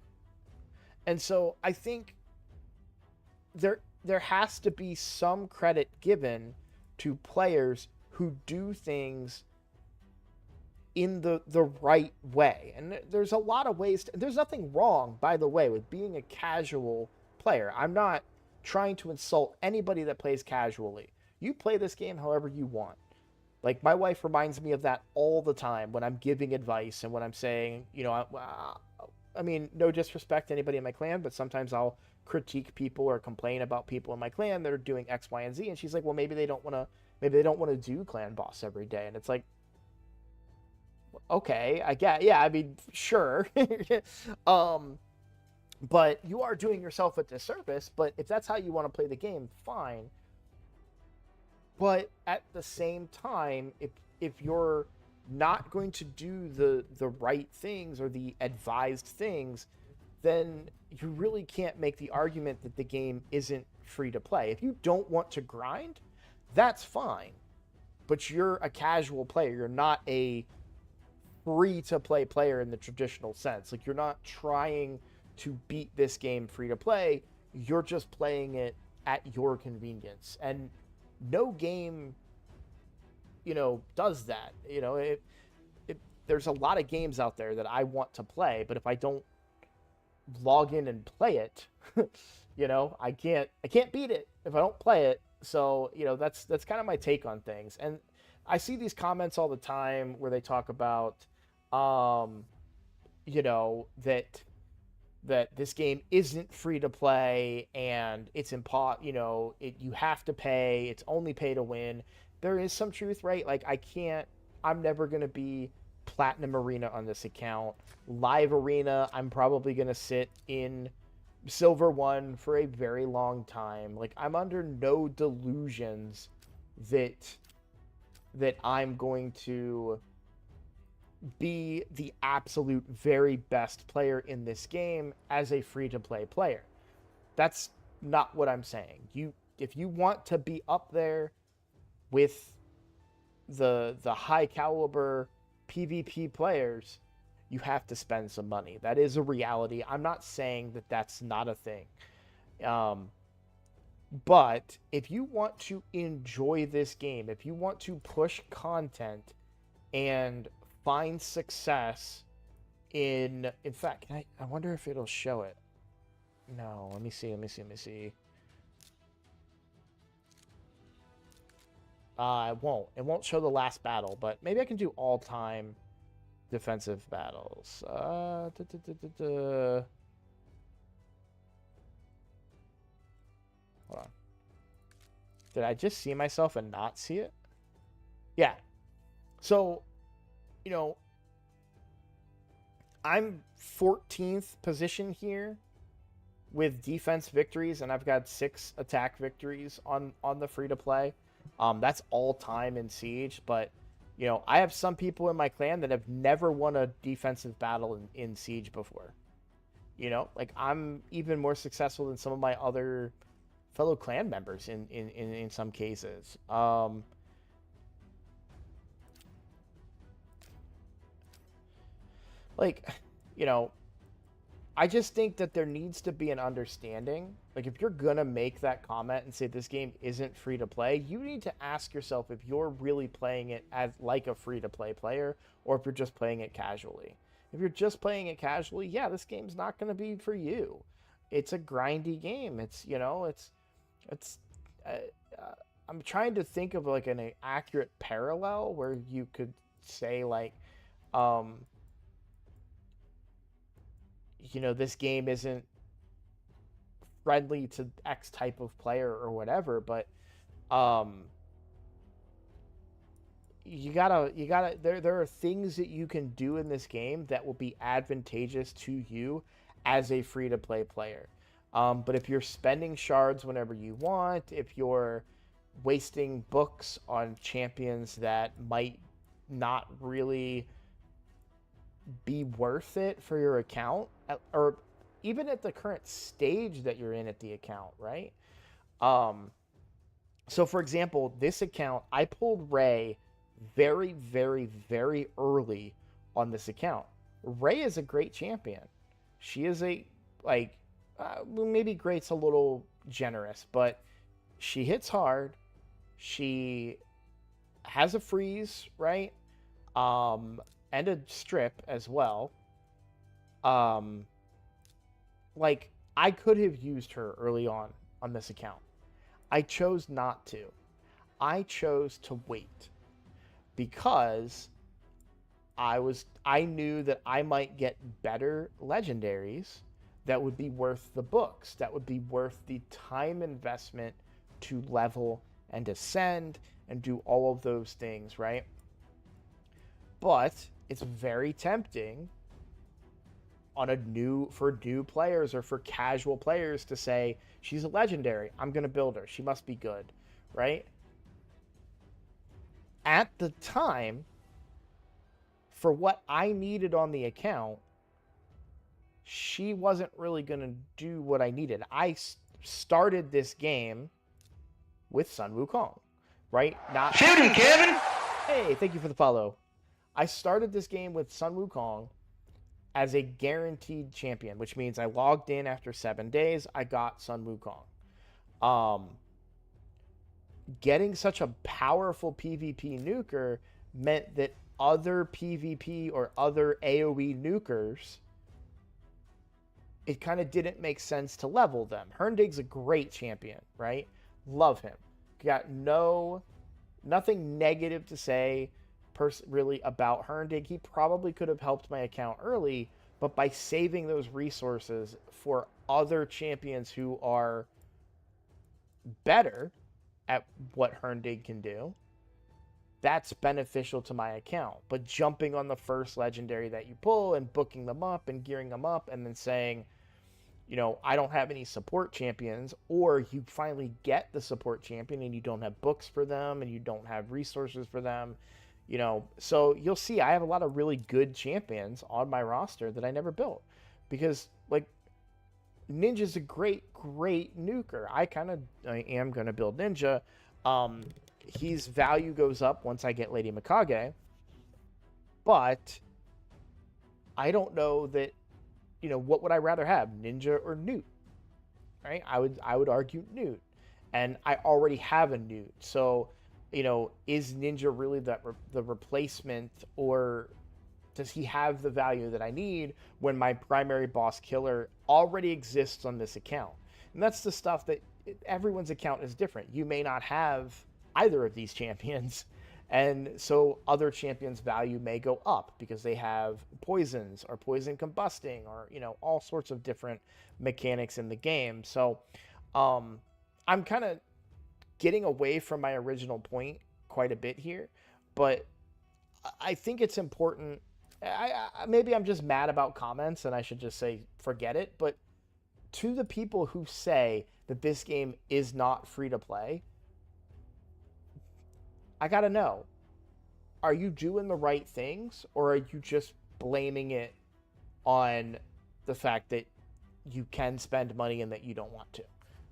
And so I think there has to be some credit given to players who do things in the right way. And there's a lot of ways there's nothing wrong, by the way, with being a casual player. I'm not trying to insult anybody that plays casually. You play this game however you want. Like, my wife reminds me of that all the time when I'm giving advice and when I'm saying, you know, I mean, no disrespect to anybody in my clan, but sometimes I'll critique people or complain about people in my clan that are doing X, Y, and Z. And she's like, well, maybe they don't want to do clan boss every day. And it's like, okay, I get, yeah, I mean, sure. But you are doing yourself a disservice. But if that's how you want to play the game, fine. But at the same time, if you're not going to do the right things or the advised things, then you really can't make the argument that the game isn't free to play. If you don't want to grind, that's fine. But you're a casual player. You're not a free to play player in the traditional sense. Like, you're not trying to beat this game free to play. You're just playing it at your convenience. And no game, you know, does that. You know, there's a lot of games out there that I want to play, but if I don't log in and play it, you know, I can't beat it if I don't play it. So, you know, that's kind of my take on things. And I see these comments all the time where they talk about, you know, that this game isn't free to play and it's you know, you have to pay. It's only pay to win. There is some truth, right? Like, I'm never going to be Platinum Arena on this account. Live Arena, I'm probably going to sit in Silver 1 for a very long time. Like, I'm under no delusions that I'm going to be the absolute very best player in this game as a free-to-play player. That's not what I'm saying. If you want to be up there with the high caliber PvP players, you have to spend some money. That is a reality. I'm not saying that that's not a thing. But if you want to enjoy this game, if you want to push content and find success in fact, I wonder if it'll show it. No, let me see. It won't show the last battle, but maybe I can do all-time defensive battles. Hold on. Did I just see myself and not see it? Yeah. So, you know, I'm 14th position here with defense victories, and I've got 6 attack victories on the free-to-play. That's all time in Siege, but, you know, I have some people in my clan that have never won a defensive battle in Siege before. You know, like, I'm even more successful than some of my other fellow clan members in some cases. Like, you know, I just think that there needs to be an understanding. Like, if you're gonna make that comment and say this game isn't free to play, you need to ask yourself if you're really playing it as like a free to play player, or if you're just playing it casually. If you're just playing it casually, yeah, this game's not gonna be for you. It's a grindy game. It's, you know, it's uh, I'm trying to think of like an accurate parallel where you could say like, um, this game isn't friendly to X type of player or whatever, but um, you gotta there are things that you can do in this game that will be advantageous to you as a free to play player. But if you're spending shards whenever you want, if you're wasting books on champions that might not really be worth it for your account, or even at the current stage that you're in at the account, right? Um, so for example, this account, I pulled Ray very, very, very early on this account. Ray is a great champion. She is like, maybe great's a little generous, but she hits hard. She has a freeze, right? Um, and a strip as well. Um, like I could have used her early on this account. I chose not to. I chose to wait because I knew that I might get better legendaries that would be worth the books, that would be worth the time investment to level and ascend and do all of those things, right? But it's very tempting for new players or for casual players to say she's a legendary. I'm going to build her. She must be good, right? At the time, for what I needed on the account, she wasn't really going to do what I needed. I started this game with Sun Wukong, right? Not shoot him, Kevin. Hey, thank you for the follow. I started this game with Sun Wukong as a guaranteed champion, which means I logged in after 7 days. I got Sun Wukong. Getting such a powerful PvP nuker meant that other PvP or other AoE nukers, it kind of didn't make sense to level them. Herndig's a great champion, right? Love him. Got nothing negative to say really about Herndig. He probably could have helped my account early, but by saving those resources for other champions who are better at what Herndig can do, that's beneficial to my account. But jumping on the first legendary that you pull and booking them up and gearing them up and then saying, I don't have any support champions, or you finally get the support champion and you don't have books for them and you don't have resources for them, so you'll see I have a lot of really good champions on my roster that I never built because like Ninja's a great nuker. I am going to build Ninja. His value goes up once I get Lady Mikage, but I don't know that, what would I rather have, Ninja or Newt? Right? I would argue Newt, and I already have a Newt. So, is Ninja really the replacement, or does he have the value that I need when my primary boss killer already exists on this account? And that's the stuff that everyone's account is different. You may not have either of these champions, and so other champions' value may go up because they have poisons or poison combusting or, all sorts of different mechanics in the game. So I'm kind of getting away from my original point quite a bit here, but I think it's important. Maybe I'm just mad about comments and I should just say forget it, but to the people who say that this game is not free to play, I gotta know, are you doing the right things, or are you just blaming it on the fact that you can spend money and that you don't want to,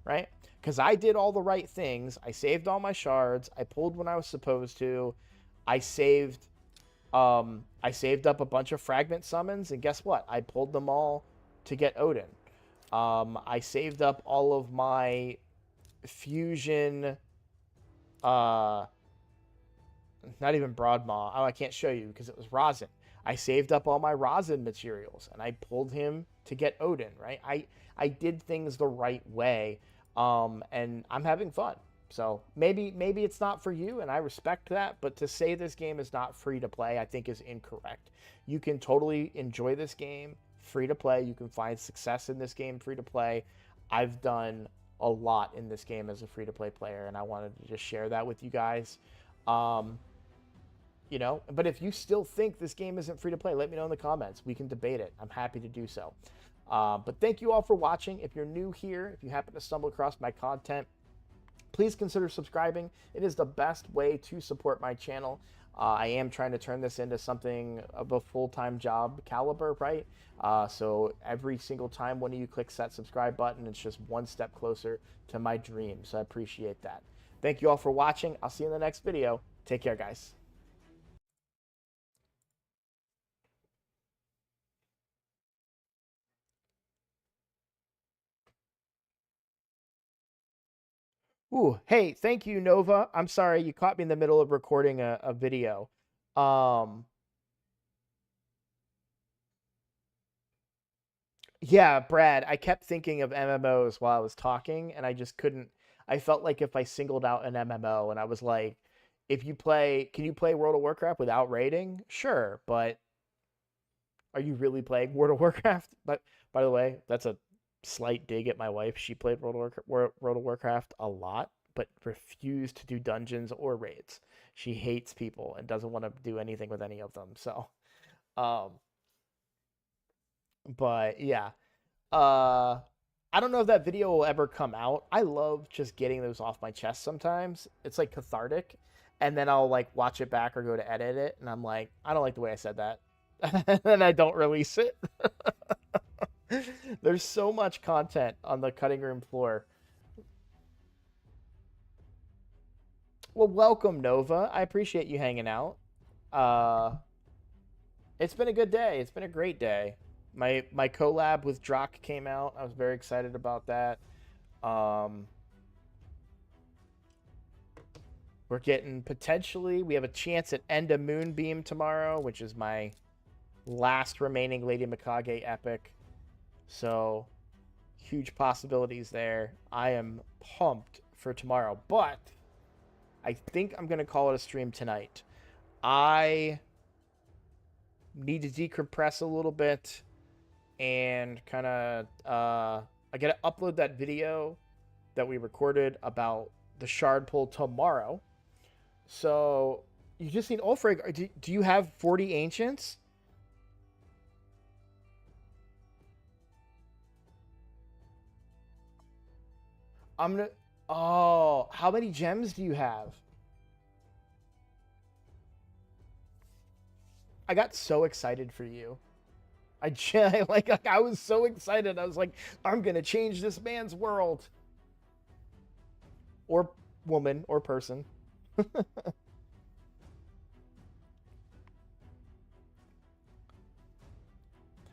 right? Because I did all the right things. I saved all my shards. I pulled when I was supposed to. I saved up a bunch of fragment summons, and guess what? I pulled them all to get Odin. I saved up all of my fusion, not even Broadmaw. Oh, I can't show you because it was Rosin. I saved up all my Rosin materials, and I pulled him to get Odin, right? I did things the right way, and I'm having fun. So maybe it's not for you, and I respect that. But to say this game is not free to play, I think is incorrect. You can totally enjoy this game free to play. You can find success in this game free to play. I've done a lot in this game as a free to play player, and I wanted to just share that with you guys. Um, but if you still think this game isn't free to play, let me know in the comments. We can debate it. I'm happy to do so. But thank you all for watching. If you're new here, if you happen to stumble across my content, please consider subscribing. It is the best way to support my channel. I am trying to turn this into something of a full-time job caliber, right? So every single time one of you clicks that subscribe button, it's just one step closer to my dream. So I appreciate that. Thank you all for watching. I'll see you in the next video. Take care, guys. Ooh, hey, thank you, Nova. I'm sorry, you caught me in the middle of recording a video. Um, yeah, Brad, I kept thinking of MMOs while I was talking, and I just couldn't. I felt like if I singled out an MMO and I was like, can you play World of Warcraft without raiding? Sure, but are you really playing World of Warcraft? But by the way, that's a slight dig at my wife. She played World of Warcraft a lot, but refused to do dungeons or raids. She hates people and doesn't want to do anything with any of them. So, um, but yeah, uh, I don't know if that video will ever come out. I love just getting those off my chest sometimes. It's like cathartic, and then I'll like watch it back or go to edit it, and I'm like, I don't like the way I said that, and I don't release it. There's so much content on the cutting room floor. Well, welcome, Nova. I appreciate you hanging out. Uh, it's been a good day. It's been a great day. My collab with Drock came out. I was very excited about that. Um, we're getting we have a chance at End of Moonbeam tomorrow, which is my last remaining Lady Mikage epic. So, huge possibilities there. I am pumped for tomorrow, but I think I'm going to call it a stream tonight. I need to decompress a little bit and kind of I got to upload that video that we recorded about the shard pull tomorrow. So you just need Ulfric. Do you have 40 ancients? I'm gonna. Oh, how many gems do you have? I got so excited for you. I was so excited. I was like, I'm gonna change this man's world, or woman, or person.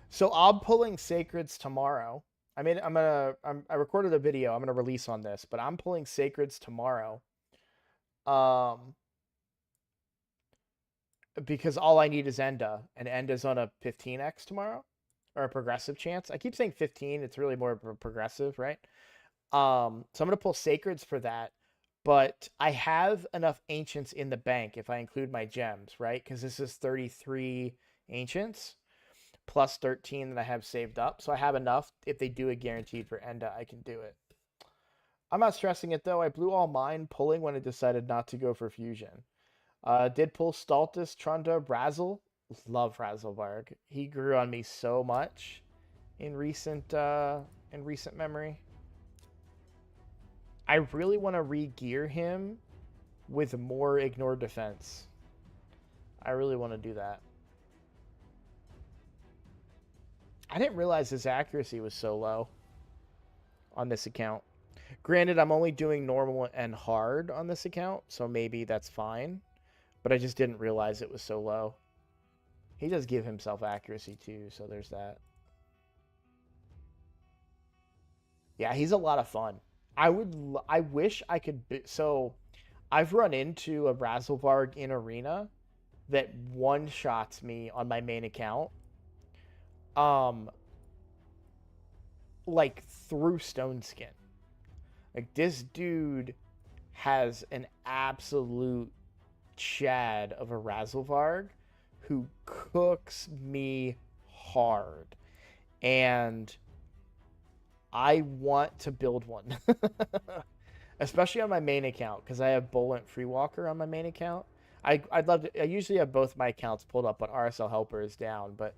So I'm pulling sacreds tomorrow. I recorded a video. I'm gonna release on this, but I'm pulling sacreds tomorrow. Um, because all I need is Enda, and Enda's on a 15x tomorrow, or a progressive chance. I keep saying 15. It's really more progressive, right? So I'm gonna pull sacreds for that, but I have enough ancients in the bank if I include my gems, right? Because this is 33 ancients plus 13 that I have saved up. So I have enough. If they do a guaranteed for Enda, I can do it. I'm not stressing it though. I blew all mine pulling when I decided not to go for fusion. Did pull Stultus, Trunda, Razzle. Love Razzlevarg. He grew on me so much in recent memory. I really want to re-gear him with more ignore defense. I really want to do that. I didn't realize his accuracy was so low on this account. Granted, I'm only doing normal and hard on this account, so maybe that's fine. But I just didn't realize it was so low. He does give himself accuracy too, so there's that. Yeah, he's a lot of fun. I wish I could. So, I've run into a Razzlevarg in arena that one shots me on my main account. Like through Stone Skin. Like this dude has an absolute Chad of a Razzlevarg who cooks me hard. And I want to build one. Especially on my main account, because I have Bolent Freewalker on my main account. I'd love to. I usually have both my accounts pulled up, but RSL Helper is down. But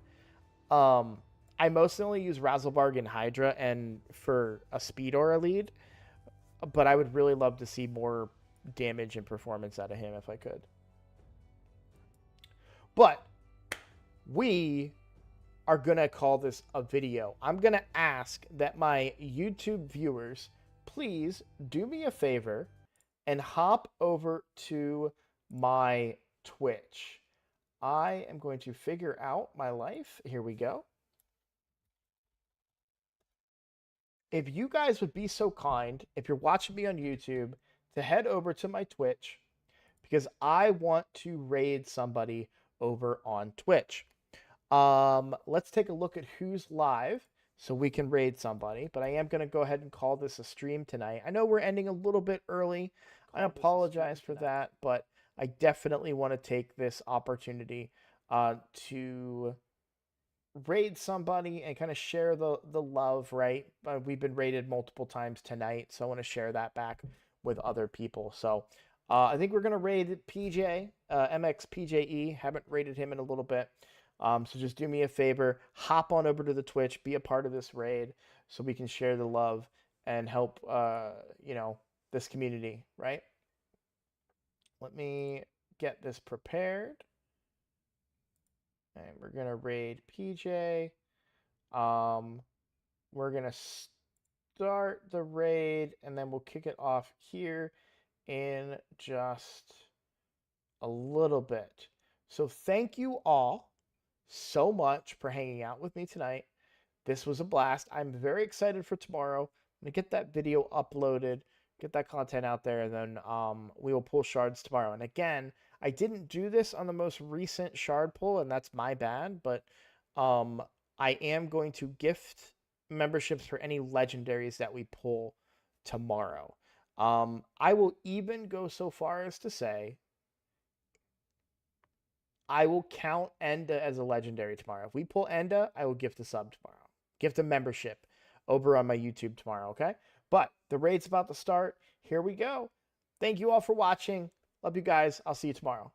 I mostly only use Razzlebarg and Hydra and for a speed aura lead. But I would really love to see more damage and performance out of him if I could. But we are going to call this a video. I'm going to ask that my YouTube viewers please do me a favor and hop over to my Twitch. I am going to figure out my life. Here we go. If you guys would be so kind, if you're watching me on YouTube, to head over to my Twitch, because I want to raid somebody over on Twitch. Let's take a look at who's live so we can raid somebody. But I am going to go ahead and call this a stream tonight. I know we're ending a little bit early. I apologize for that, but I definitely want to take this opportunity to raid somebody and kind of share the love, right? We've been raided multiple times tonight, so I want to share that back with other people. So I think we're going to raid PJ, MXPJE. Haven't raided him in a little bit. So just do me a favor, hop on over to the Twitch, be a part of this raid so we can share the love and help, this community, right? Let me get this prepared. And we're going to raid PJ. We're going to start the raid and then we'll kick it off here in just a little bit. So thank you all so much for hanging out with me tonight. This was a blast. I'm very excited for tomorrow. I'm going to get that video uploaded, get that content out there, and then we will pull shards tomorrow. And again, I didn't do this on the most recent shard pull, and that's my bad, but I am going to gift memberships for any legendaries that we pull tomorrow. I will even go so far as to say I will count Enda as a legendary tomorrow. If we pull Enda, I will gift a sub tomorrow. Gift a membership over on my YouTube tomorrow, okay? But the raid's about to start. Here we go. Thank you all for watching. Love you guys. I'll see you tomorrow.